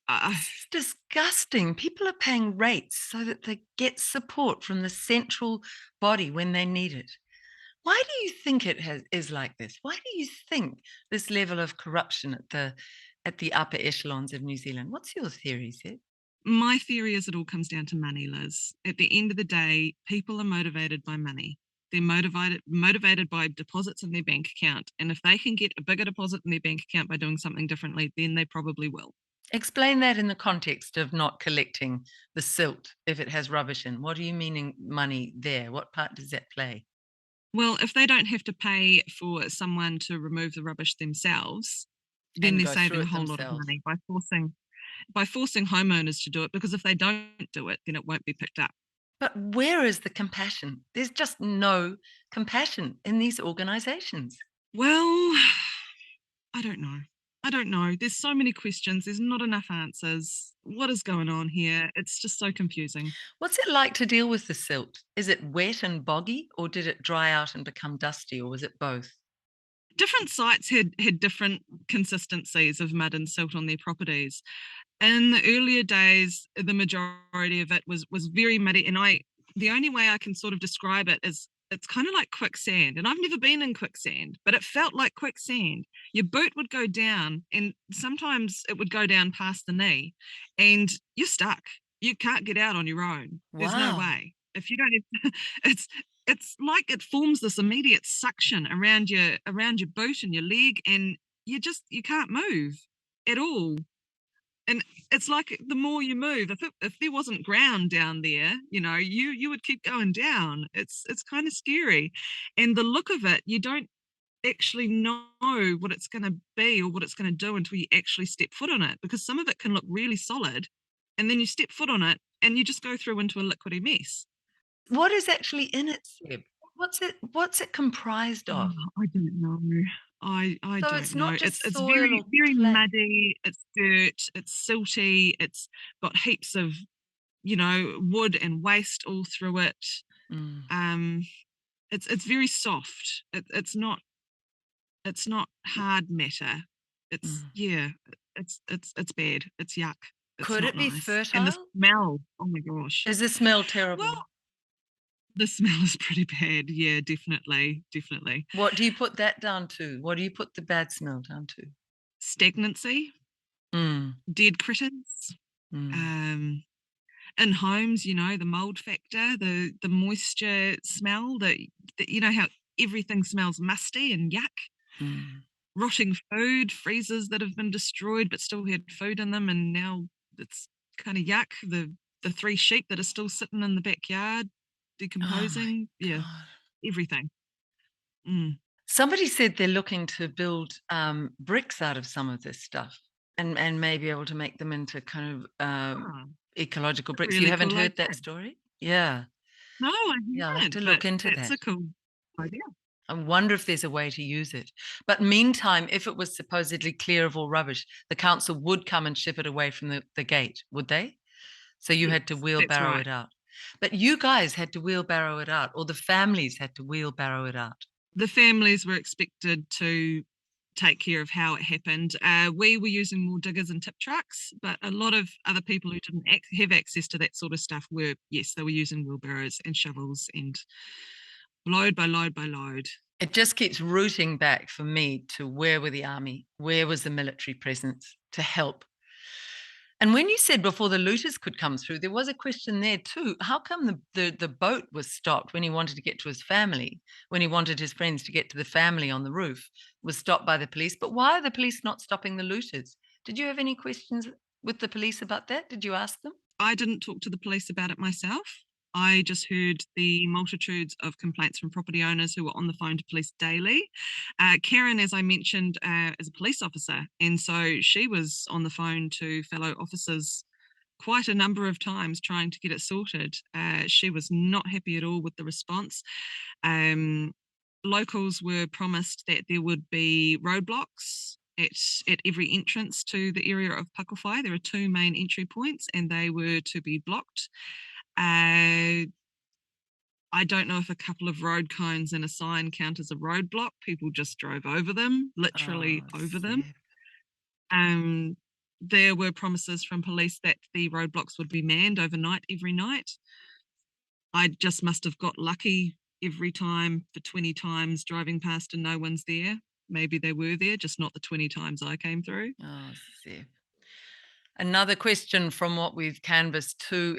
It's disgusting. People are paying rates so that they get support from the central body when they need it. Why do you think is like this? Why do you think this level of corruption at the upper echelons of New Zealand? What's your theory, Zeb? My theory is it all comes down to money, Liz. At the end of the day, people are motivated by money. They're motivated by deposits in their bank account. And if they can get a bigger deposit in their bank account by doing something differently, then they probably will. Explain that in the context of not collecting the silt if it has rubbish in. What are you meaning money there? What part does that play? Well, if they don't have to pay for someone to remove the rubbish themselves, then And they're go through saving a it whole lot of themselves. money by forcing homeowners to do it, because if they don't do it, then it won't be picked up. But where is the compassion? There's just no compassion in these organizations. Well, I don't know. I don't know. There's so many questions. There's not enough answers. What is going on here? It's just so confusing. What's it like to deal with the silt? Is it wet and boggy, or did it dry out and become dusty, or was it both? Different sites had different consistencies of mud and silt on their properties. In the earlier days, the majority of it was very muddy, and the only way I can sort of describe it is it's kind of like quicksand. And I've never been in quicksand, but it felt like quicksand. Your boot would go down, and sometimes it would go down past the knee, and you're stuck. You can't get out on your own. There's no Wow. way. If you don't have, it's like it forms this immediate suction around your boot and your leg, and you can't move at all. And it's like the more you move, if there wasn't ground down there, you would keep going down. It's kind of scary, and the look of it, you don't actually know what it's going to be or what it's going to do until you actually step foot on it, because some of it can look really solid, and then you step foot on it and you just go through into a liquidy mess. What is actually in it, Seb? What's it comprised Oh, of? I don't know. I So don't it's know. not just It's soil very or very clay. muddy. It's dirt. It's silty. It's got heaps of wood and waste all through it. Mm, Um, it's very soft. It's not hard matter. It's mm. yeah. It's bad. It's yuck. It's Could not it be nice. And the fertile? smell. Oh my gosh. Is the smell terrible? Well, the smell is pretty bad. Yeah, definitely, definitely. What do you put that down to? What do you put the bad smell down to? Stagnancy, Mm, dead critters. mm. Um, in homes, the mold factor, the moisture smell, that how everything smells musty and yuck. Mm. Rotting food, freezers that have been destroyed but still had food in them, and now it's kind of yuck. The 3 sheep that are still sitting in the backyard Oh my decomposing. Yeah, God. everything. Mm. Somebody said they're looking to build bricks out of some of this stuff and may be able to make them into kind of Oh, ecological bricks. You really haven't cool heard idea. that story? Yeah. No, I Yeah, I'll have to haven't, look but into that's that. a cool idea. I wonder if there's a way to use it. But meantime, if it was supposedly clear of all rubbish, the council would come and ship it away from the gate, would they? So you had to Yes, that's wheelbarrow right. it out. But you guys had to wheelbarrow it out, or the families had to wheelbarrow it out. The families were expected to take care of how it happened. We were using more diggers and tip trucks, but a lot of other people who didn't have access to that sort of stuff were, yes, they were using wheelbarrows and shovels and load by load by load. It just keeps rooting back for me to where were the army? Where was the military presence to help? And when you said before the looters could come through, there was a question there too. How come the boat was stopped when he wanted to get to his family, when he wanted his friends to get to the family on the roof, was stopped by the police? But why are the police not stopping the looters? Did you have any questions with the police about that? Did you ask them? I didn't talk to the police about it myself. I just heard the multitudes of complaints from property owners who were on the phone to police daily. Karen, as I mentioned, is a police officer, and so she was on the phone to fellow officers quite a number of times trying to get it sorted. She was not happy at all with the response. Um, Locals were promised that there would be roadblocks at every entrance to the area of Pakowhai. There are 2 main entry points, and they were to be blocked. I don't know if a couple of road cones and a sign count as a roadblock. People just drove over them, literally Oh, over them. Zeb. Um, there were promises from police that the roadblocks would be manned overnight, every night. I just must have got lucky every time for 20 times driving past and no one's there. Maybe they were there, just not the 20 times I came through. Oh, Zeb. Another question from what we've canvassed too.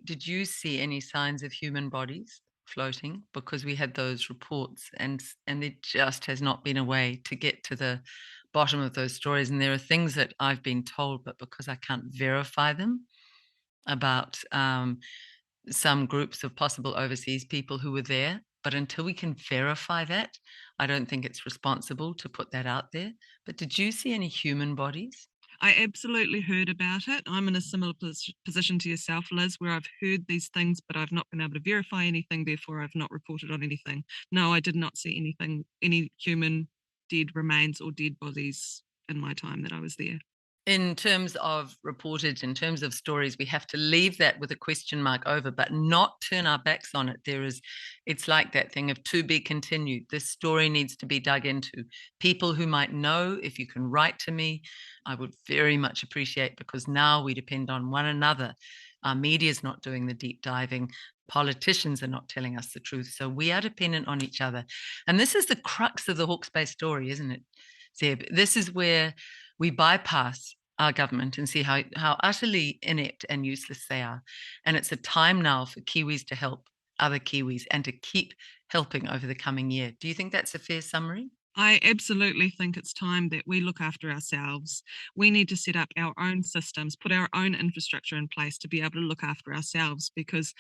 Did you see any signs of human bodies floating? Because we had those reports and there just has not been a way to get to the bottom of those stories. And there are things that I've been told, but because I can't verify them about some groups of possible overseas people who were there. But until we can verify that, I don't think it's responsible to put that out there. But did you see any human bodies? I absolutely heard about it. I'm in a similar position to yourself, Liz, where I've heard these things, but I've not been able to verify anything. Therefore, I've not reported on anything. No, I did not see anything, any human dead remains or dead bodies in my time that I was there. In terms of reportage, in terms of stories, we have to leave that with a question mark over, but not turn our backs on it. It's like that thing of to be continued. This story needs to be dug into. People who might know, if you can write to me, I would very much appreciate, because now we depend on one another. Our media is not doing the deep diving. Politicians are not telling us the truth. So we are dependent on each other. And this is the crux of the Hawke's Bay story, isn't it, Zeb? This is where we bypass our government and see how utterly inept and useless they are. And it's a time now for Kiwis to help other Kiwis and to keep helping over the coming year. Do you think that's a fair summary? I absolutely think it's time that we look after ourselves. We need to set up our own systems, put our own infrastructure in place to be able to look after ourselves, because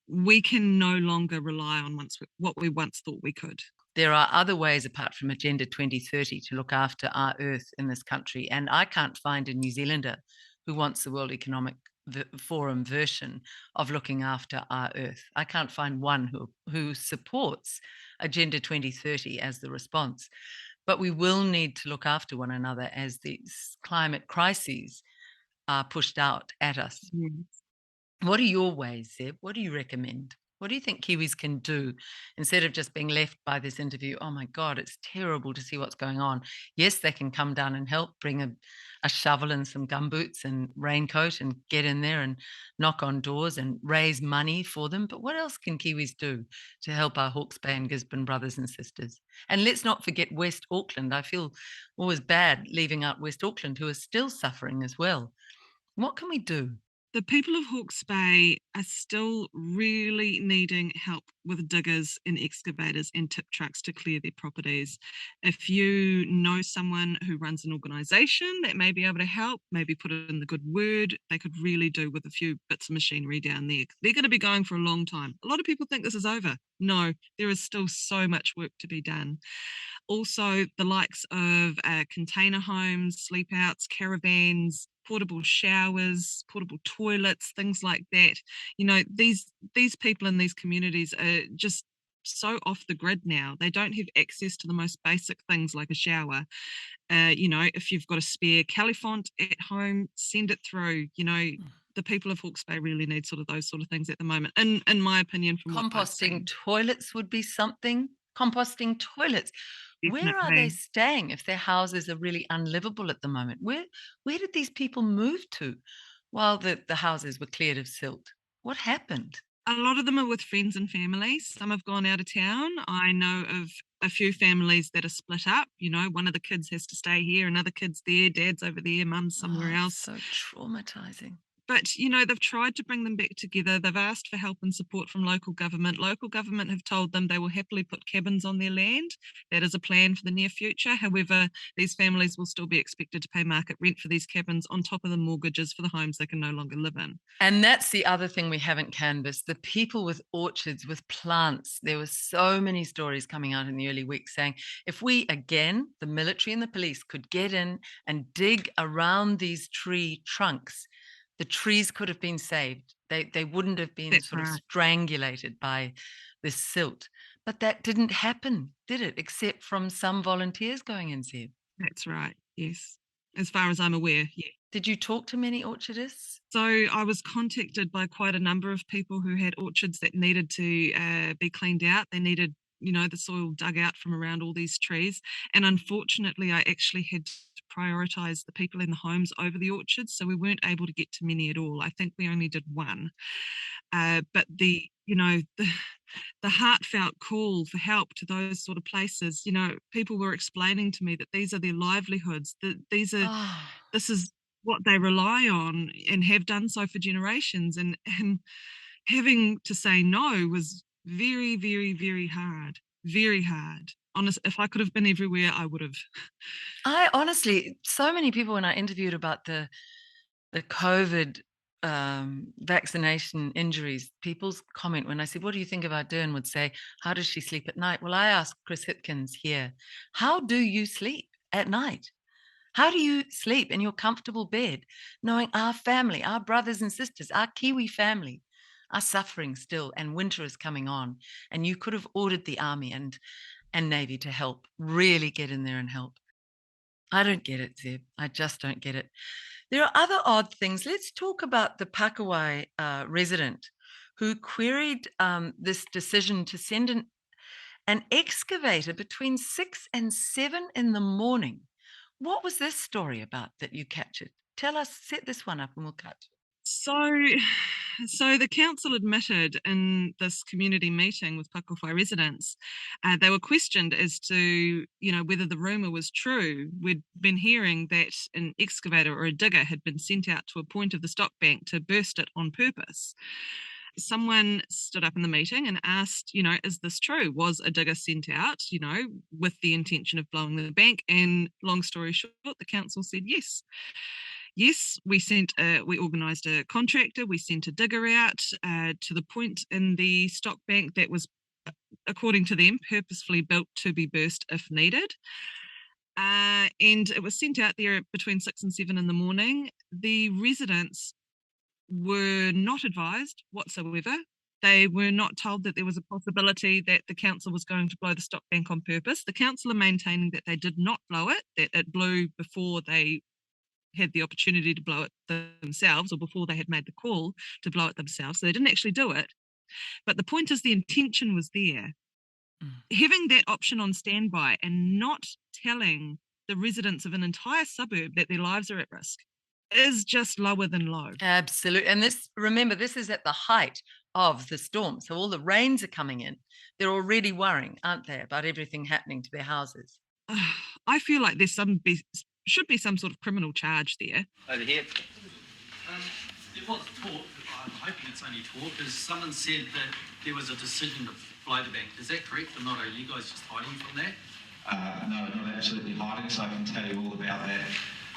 we can no longer rely on what we once thought we could. There are other ways apart from Agenda 2030 to look after our earth in this country. And I can't find a New Zealander who wants the World Economic Forum version of looking after our earth. I can't find one who supports Agenda 2030 as the response. But we will need to look after one another as these climate crises are pushed out at us. Yes. What are your ways, Zeb? What do you recommend? What do you think Kiwis can do instead of just being left by this interview? Oh my God, it's terrible to see what's going on. Yes, they can come down and help, bring a shovel and some gumboots and raincoat and get in there and knock on doors and raise money for them. But what else can Kiwis do to help our Hawke's Bay and Gisborne brothers and sisters? And let's not forget West Auckland. I feel always bad leaving out West Auckland, who are still suffering as well. What can we do? The people of Hawke's Bay are still really needing help with diggers and excavators and tip trucks to clear their properties. If you know someone who runs an organisation that may be able to help, maybe put in the good word, they could really do with a few bits of machinery down there. They're going to be going for a long time. A lot of people think this is over. No, there is still so much work to be done. Also, the likes of container homes, sleep outs, caravans, portable showers, portable toilets, things like that. You know, these people in these communities are just so off the grid now. They don't have access to the most basic things like a shower. You know, if you've got a spare califont at home, send it through. You know, the people of Hawke's Bay really need sort of those sort of things at the moment, in my opinion, from what I've Composting seen. toilets would be something. Composting toilets. Where are they Definitely. staying if their houses are really unlivable at the moment? Where did these people move to while the houses were cleared of silt? What happened? A lot of them are with friends and family. Some have gone out of town. I know of a few families that are split up. You know, one of the kids has to stay here, another kid's there, dad's over there, mum's somewhere Oh, it's else. so traumatizing. But, you know, they've tried to bring them back together. They've asked for help and support from local government. Local government have told them they will happily put cabins on their land. That is a plan for the near future. However, these families will still be expected to pay market rent for these cabins on top of the mortgages for the homes they can no longer live in. And that's the other thing we haven't canvassed. The people with orchards, with plants. There were so many stories coming out in the early weeks saying, if we, again, the military and the police, could get in and dig around these tree trunks, the trees could have been saved. They wouldn't have been That's sort of right. strangulated by this silt. But that didn't happen, did it? Except from some volunteers going in, Zeb. That's right. Yes. As far as I'm aware, yeah. Did you talk to many orchardists? So I was contacted by quite a number of people who had orchards that needed to be cleaned out. They needed, you know, the soil dug out from around all these trees. And unfortunately, I actually had to prioritize the people in the homes over the orchards. So we weren't able to get to many at all. I think we only did one. But you know, the heartfelt call for help to those sort of places, you know, people were explaining to me that these are their livelihoods, that Oh, this is what they rely on and have done so for generations. And having to say no was very, very, very hard. Very hard. Honest, if I could have been everywhere, I would have. I honestly, so many people when I interviewed about the COVID vaccination injuries, people's comment when I said, "What do you think about Dern?" would say, "How does she sleep at night?" Well, I asked Chris Hipkins here, "How do you sleep at night? How do you sleep in your comfortable bed, knowing our family, our brothers and sisters, our Kiwi family, are suffering still, and winter is coming on, and you could have ordered the army and navy to help, really get in there and help." I don't get it, Zeb. I just don't get it. There are other odd things. Let's talk about the Pakawai resident who queried this decision to send an excavator between 6 and 7 in the morning. What was this story about that you captured? Tell us, set this one up and we'll cut. So, so the council admitted in this community meeting with Pakowhai residents, they were questioned as to, you know, whether the rumor was true. We'd been hearing that an excavator or a digger had been sent out to a point of the stock bank to burst it on purpose. Someone stood up in the meeting and asked, you know, is this true? Was a digger sent out, you know, with the intention of blowing the bank? And long story short, the council said yes. Yes, we organised a contractor, we sent a digger out to the point in the stock bank that was, according to them, purposefully built to be burst if needed. And it was sent out there between 6 and 7 in the morning. The residents were not advised whatsoever. They were not told that there was a possibility that the council was going to blow the stock bank on purpose. The council are maintaining that they did not blow it, that it blew before they had the opportunity to blow it themselves or before they had made the call to blow it themselves. So they didn't actually do it. But the point is the intention was there. Having that option on standby and not telling the residents of an entire suburb that their lives are at risk is just lower than low. Absolutely. And this, remember, this is at the height of the storm. So all the rains are coming in. They're already worrying, aren't they, about everything happening to their houses? I feel like there's should be some sort of criminal charge there. Over here. There was talk, I'm hoping it's only talk, because someone said that there was a decision to blow the bank. Is that correct, or not? Are you guys just hiding from that? No, not absolutely hiding, so I can tell you all about that.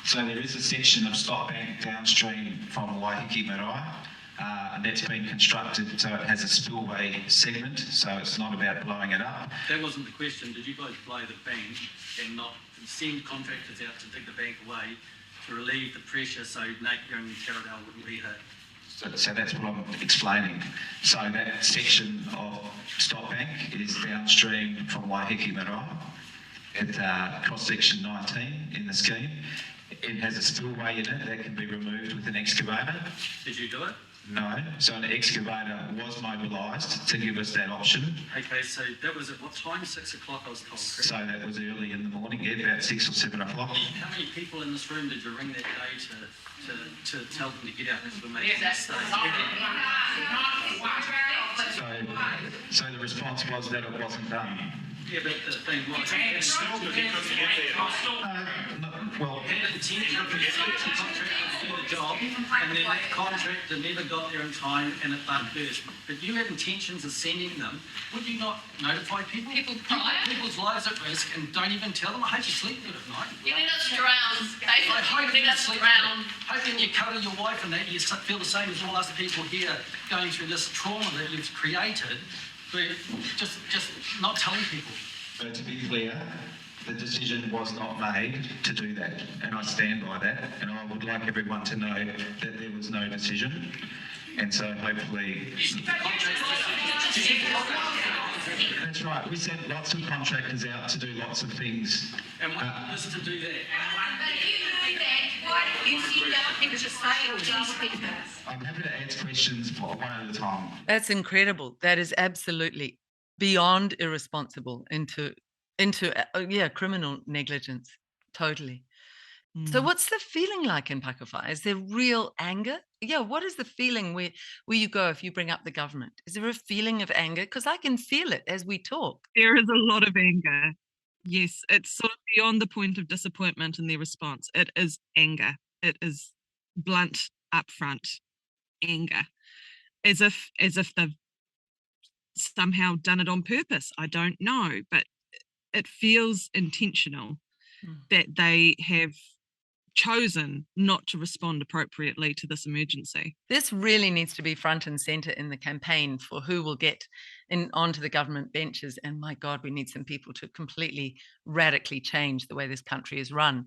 So there is a section of stop bank downstream from Waiheke Marae, and that's been constructed so it has a spillway segment, so it's not about blowing it up. That wasn't the question. Did you guys blow the bank and not send contractors out to dig the bank away to relieve the pressure so Nate Young and Taradale wouldn't be hit? So that's what I'm explaining. So that section of stop bank is downstream from Waiheke Marae at cross-section 19 in the scheme. It has a spillway in it that can be removed with an excavator. Did you do it? No. So an excavator was mobilised to give us that option. Okay, so that was at what time? 6 o'clock, I was told, correct? So that was early in the morning, yeah, about 6 or 7 o'clock. How many people in this room did you ring that day to tell them to get out because we're making a mistake? So the response was that it wasn't done. Yeah, but the thing was, Well, had intention of the contractor to do the job, and then that contractor never got there in time and it burst. But you had intentions of sending them. Would you not notify people? People's lives at risk and don't even tell them. I hope you sleep good at night. You let us drown. I hope Basically, you let us sleep drown. good. Hoping you cuddle your wife and that you feel the same as all us people here going through this trauma that you've created, but just not telling people. but to be clear, the decision was not made to do that, and I stand by that, and I would like everyone to know that there was no decision, and so hopefully... That's right, we sent lots of contractors out to do lots of things. And what was to do that? But if you do that, why don't you sit down and just say to these people? I'm happy to answer questions one at a time. That's incredible. That is absolutely beyond irresponsible into criminal negligence. Totally. So what's the feeling like in Pakowhai? Is there real anger? Yeah, what is the feeling where you go if you bring up the government? Is there a feeling of anger? Because I can feel it as we talk. There is a lot of anger. Yes, it's sort of beyond the point of disappointment in their response. It is anger. It is blunt, upfront anger, as if they've somehow done it on purpose. I don't know, but it feels intentional that they have chosen not to respond appropriately to this emergency. This really needs to be front and center in the campaign for who will get onto the government benches. And my God, we need some people to completely radically change the way this country is run.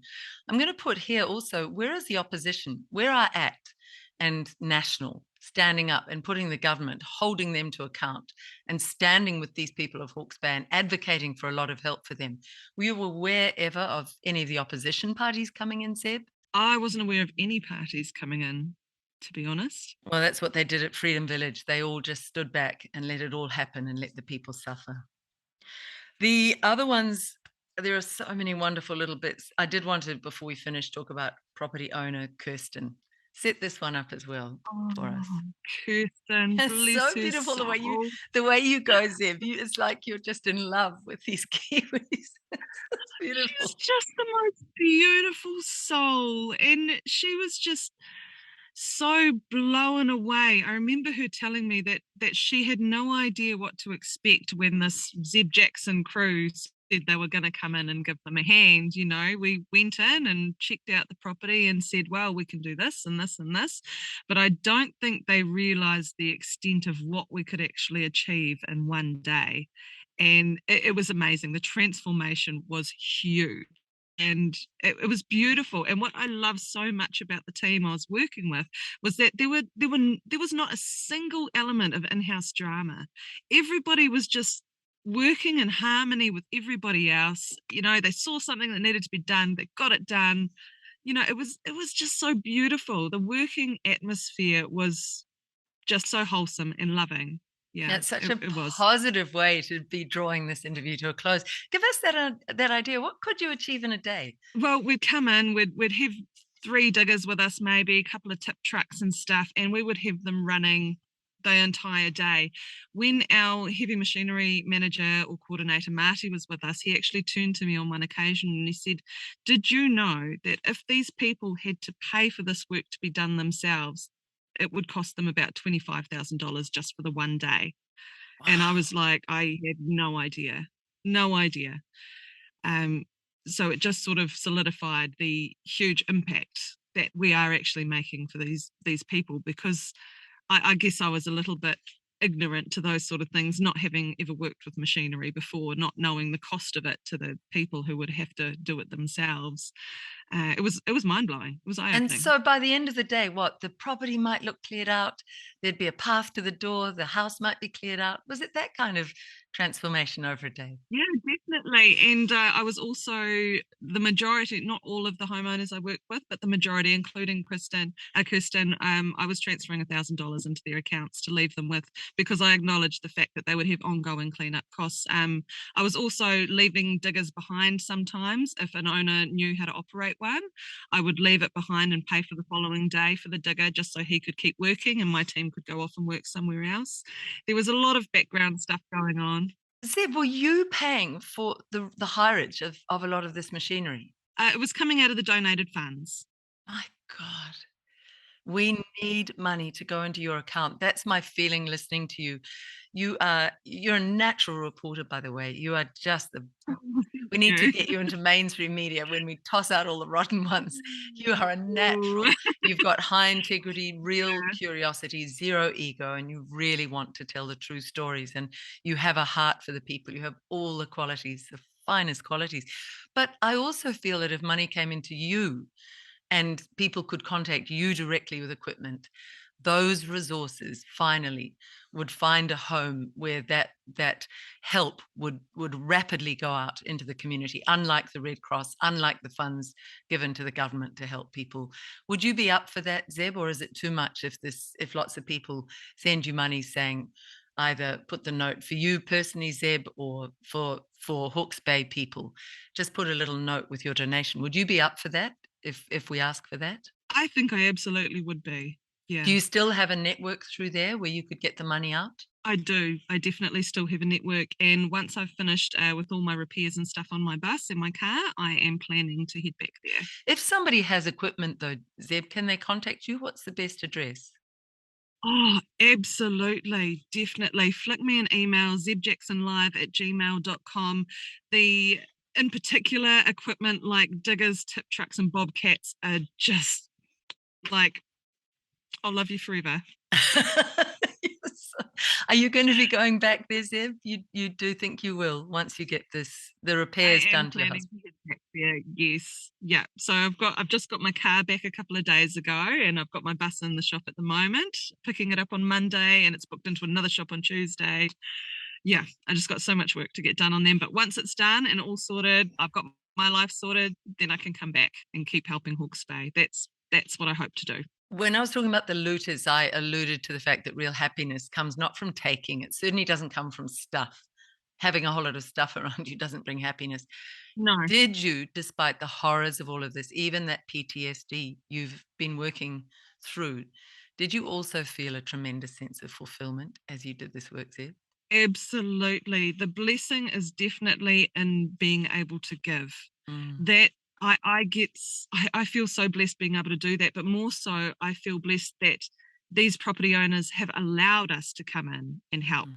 I'm going to put here also, where is the opposition? Where are ACT and National standing up and putting the government, holding them to account and standing with these people of Hawke's Bay and advocating for a lot of help for them? Were you aware ever of any of the opposition parties coming in, Zeb? I wasn't aware of any parties coming in, to be honest. Well, that's what they did at Freedom Village. They all just stood back and let it all happen and let the people suffer. The other ones, there are so many wonderful little bits. I did want to, before we finish, talk about property owner Kirsten. Set this one up as well for us. Kirsten, It's so beautiful the way you go, Zeb. It's like you're just in love with these Kiwis. It's beautiful. She's just the most beautiful soul, and she was just so blown away. I remember her telling me that she had no idea what to expect when this Zeb Jackson crew said they were going to come in and give them a hand. You know, we went in and checked out the property and said, well, we can do this and this and this, but I don't think they realized the extent of what we could actually achieve in one day. And it was amazing. The transformation was huge. And it was beautiful. And what I love so much about the team I was working with was that there was not a single element of in-house drama. Everybody was just working in harmony with everybody else. You know, they saw something that needed to be done, they got it done. You know, it was just so beautiful. The working atmosphere was just so wholesome and loving. Yeah, that's such a it was. positive way to be drawing this interview to a close. Give us that idea. What could you achieve in a day? Well, we'd come in, we'd have 3 diggers with us, maybe a couple of tip trucks and stuff, and we would have them running the entire day. When our heavy machinery manager or coordinator, Marty, was with us, he actually turned to me on one occasion and he said, did you know that if these people had to pay for this work to be done themselves, it would cost them about $25,000 just for the one day. And I was like, I had no idea, no idea. So it just sort of solidified the huge impact that we are actually making for these people, because I guess I was a little bit ignorant to those sort of things, not having ever worked with machinery before, not knowing the cost of it to the people who would have to do it themselves. It was mind blowing. It was eye And opening. so by the end of the day, what, the property might look cleared out, there'd be a path to the door, the house might be cleared out. Was it that kind of transformation over a day? Yeah, definitely. And I was also the majority, not all of the homeowners I worked with, but the majority, including Kirsten, I was transferring $1,000 into their accounts to leave them with, because I acknowledged the fact that they would have ongoing cleanup costs. I was also leaving diggers behind sometimes. If an owner knew how to operate one, I would leave it behind and pay for the following day for the digger, just so he could keep working and my team could go off and work somewhere else. There was a lot of background stuff going on. Zeb, were you paying for the hireage of a lot of this machinery? It was coming out of the donated funds. My God. We need money to go into your account. That's my feeling listening to you. You're a natural reporter, by the way. You are just we need to get you into mainstream media when we toss out all the rotten ones. You are a natural. You've got high integrity, real curiosity, zero ego, and you really want to tell the true stories. And you have a heart for the people. You have all the qualities, the finest qualities. But I also feel that if money came into you and people could contact you directly with equipment, those resources finally would find a home where that help would rapidly go out into the community, unlike the Red Cross, unlike the funds given to the government to help people. Would you be up for that, Zeb, or is it too much if lots of people send you money saying either put the note for you personally, Zeb, or for Hawke's Bay people, just put a little note with your donation? Would you be up for that if we ask for that? I think I absolutely would be. Yeah. Do you still have a network through there where you could get the money out? I do. I definitely still have a network. And once I've finished with all my repairs and stuff on my bus and my car, I am planning to head back there. If somebody has equipment though, Zeb, can they contact you? What's the best address? Oh, absolutely. Definitely. Flick me an email, zebjacksonlive@gmail.com. In particular, equipment like diggers, tip trucks, and bobcats are just like, I'll love you forever. Yes. Are you going to be going back there, Zeb? You do think you will once you get the repairs done to your house? Yeah, yes. Yeah. So I've just got my car back a couple of days ago, and I've got my bus in the shop at the moment, picking it up on Monday, and it's booked into another shop on Tuesday. Yeah, I just got so much work to get done on them. But once it's done and all sorted, I've got my life sorted, then I can come back and keep helping Hawke's Bay. That's what I hope to do. When I was talking about the looters, I alluded to the fact that real happiness comes not from taking. It certainly doesn't come from stuff. Having a whole lot of stuff around you doesn't bring happiness. No. Did you, despite the horrors of all of this, even that PTSD you've been working through, did you also feel a tremendous sense of fulfillment as you did this work, Zeb? Absolutely. The blessing is definitely in being able to give. That I feel so blessed being able to do that, but more so I feel blessed that these property owners have allowed us to come in and help.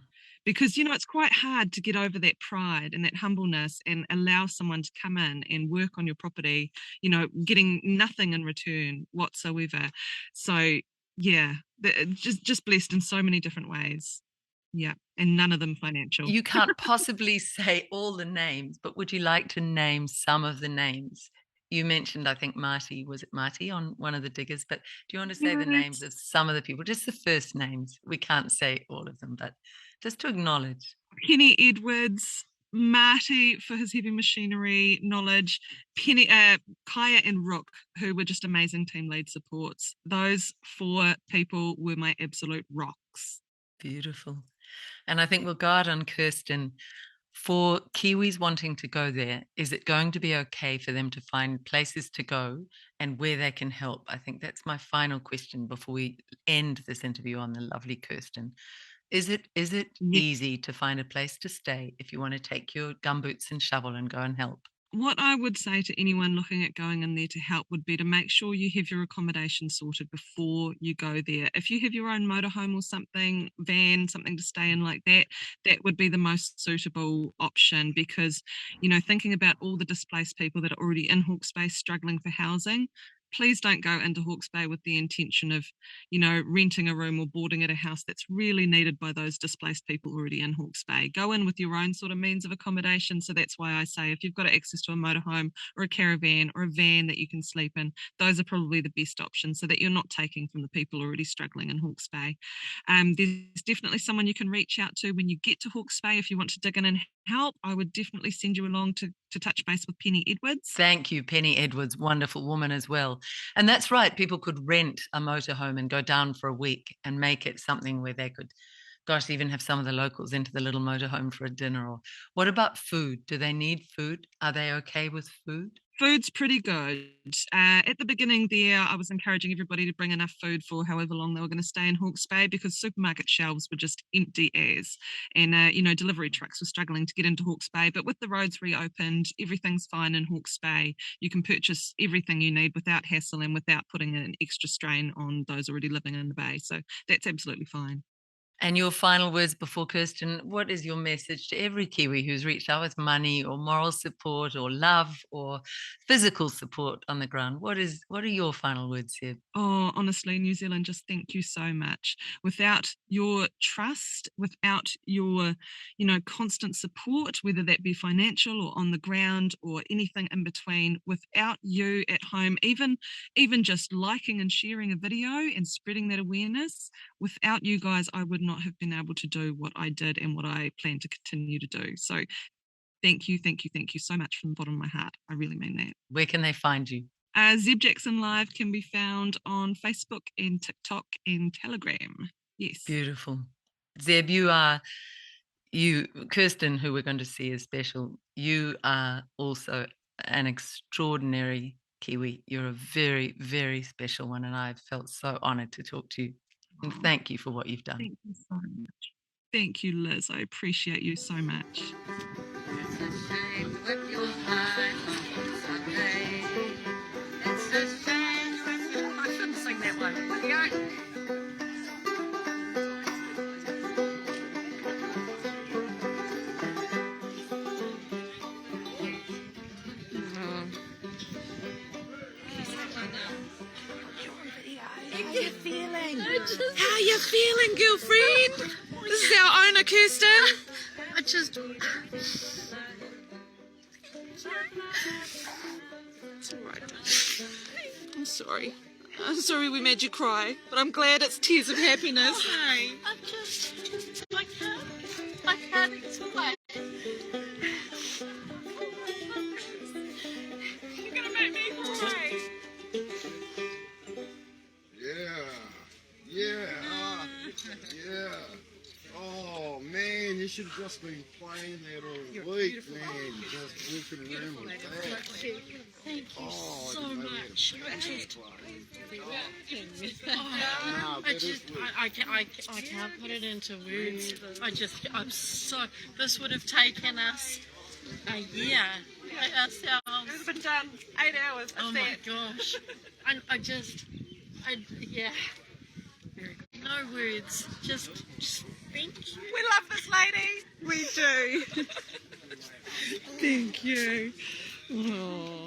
Because, it's quite hard to get over that pride and that humbleness and allow someone to come in and work on your property, getting nothing in return whatsoever. So, yeah, just blessed in so many different ways. Yeah, and none of them financial. You can't possibly say all the names, but would you like to name some of the names? You mentioned, I think, Marty. Was it Marty on one of the diggers? But do you want to say the names of some of the people? Just the first names. We can't say all of them, but just to acknowledge. Penny Edwards, Marty for his heavy machinery knowledge, Penny, Kaya and Rook, who were just amazing team lead supports. Those 4 people were my absolute rocks. Beautiful. And I think we'll go out on Kirsten. For Kiwis wanting to go there, is it going to be okay for them to find places to go and where they can help? I think that's my final question before we end this interview on the lovely Kirsten. Is it easy to find a place to stay if you want to take your gumboots and shovel and go and help? What I would say to anyone looking at going in there to help would be to make sure you have your accommodation sorted before you go there. If you have your own motorhome or something, van, something to stay in like that, that would be the most suitable option because, thinking about all the displaced people that are already in Hawke's Bay struggling for housing, please don't go into Hawke's Bay with the intention of, renting a room or boarding at a house that's really needed by those displaced people already in Hawke's Bay. Go in with your own sort of means of accommodation. So that's why I say if you've got access to a motorhome or a caravan or a van that you can sleep in, those are probably the best options so that you're not taking from the people already struggling in Hawke's Bay. There's definitely someone you can reach out to when you get to Hawke's Bay if you want to dig in and help. I would definitely send you along to touch base with Penny Edwards. Thank you, Penny Edwards, wonderful woman as well. And that's right, people could rent a motorhome and go down for a week and make it something where they could, gosh, even have some of the locals into the little motorhome for a dinner. Or what about food? Do they need food? Are they okay with food? Food's pretty good. At the beginning there, I was encouraging everybody to bring enough food for however long they were going to stay in Hawke's Bay because supermarket shelves were just empty as. And, delivery trucks were struggling to get into Hawke's Bay. But with the roads reopened, everything's fine in Hawke's Bay. You can purchase everything you need without hassle and without putting an extra strain on those already living in the Bay. So that's absolutely fine. And your final words before Kirsten, what is your message to every Kiwi who's reached out with money or moral support or love or physical support on the ground? What are your final words here? Oh, honestly, New Zealand, just thank you so much. Without your trust, without your, constant support, whether that be financial or on the ground or anything in between, without you at home, even just liking and sharing a video and spreading that awareness, without you guys, I would not have been able to do what I did and what I plan to continue to do. So thank you so much from the bottom of my heart. I really mean that. Where can they find you? Zeb Jackson Live can be found on Facebook and TikTok and Telegram. Yes. Beautiful. Zeb, Kirsten, who we're going to see is special. You are also an extraordinary Kiwi. You're a very, very special one. And I've felt so honored to talk to you. And thank you for what you've done. Thank you so much. Thank you, Liz. I appreciate you so much. It's a shame with your mind Sunday. It's a shame with your... I shouldn't sing that one. What do you go? How you feeling, girlfriend? This is our owner, Kirsten. It's all right. I'm sorry. I'm sorry we made you cry, but I'm glad it's tears of happiness. Hey. I can't explain. You're gonna make me cry. Yeah. Oh man, you should have just been playing that all week, man. Just walking around with that. Thank you so much. I can't put it into words. This would have taken us a year ourselves. It would have been done 8 hours. Oh my gosh. Yeah. No words. Just thank you. We love this lady. We do. Thank you. Oh.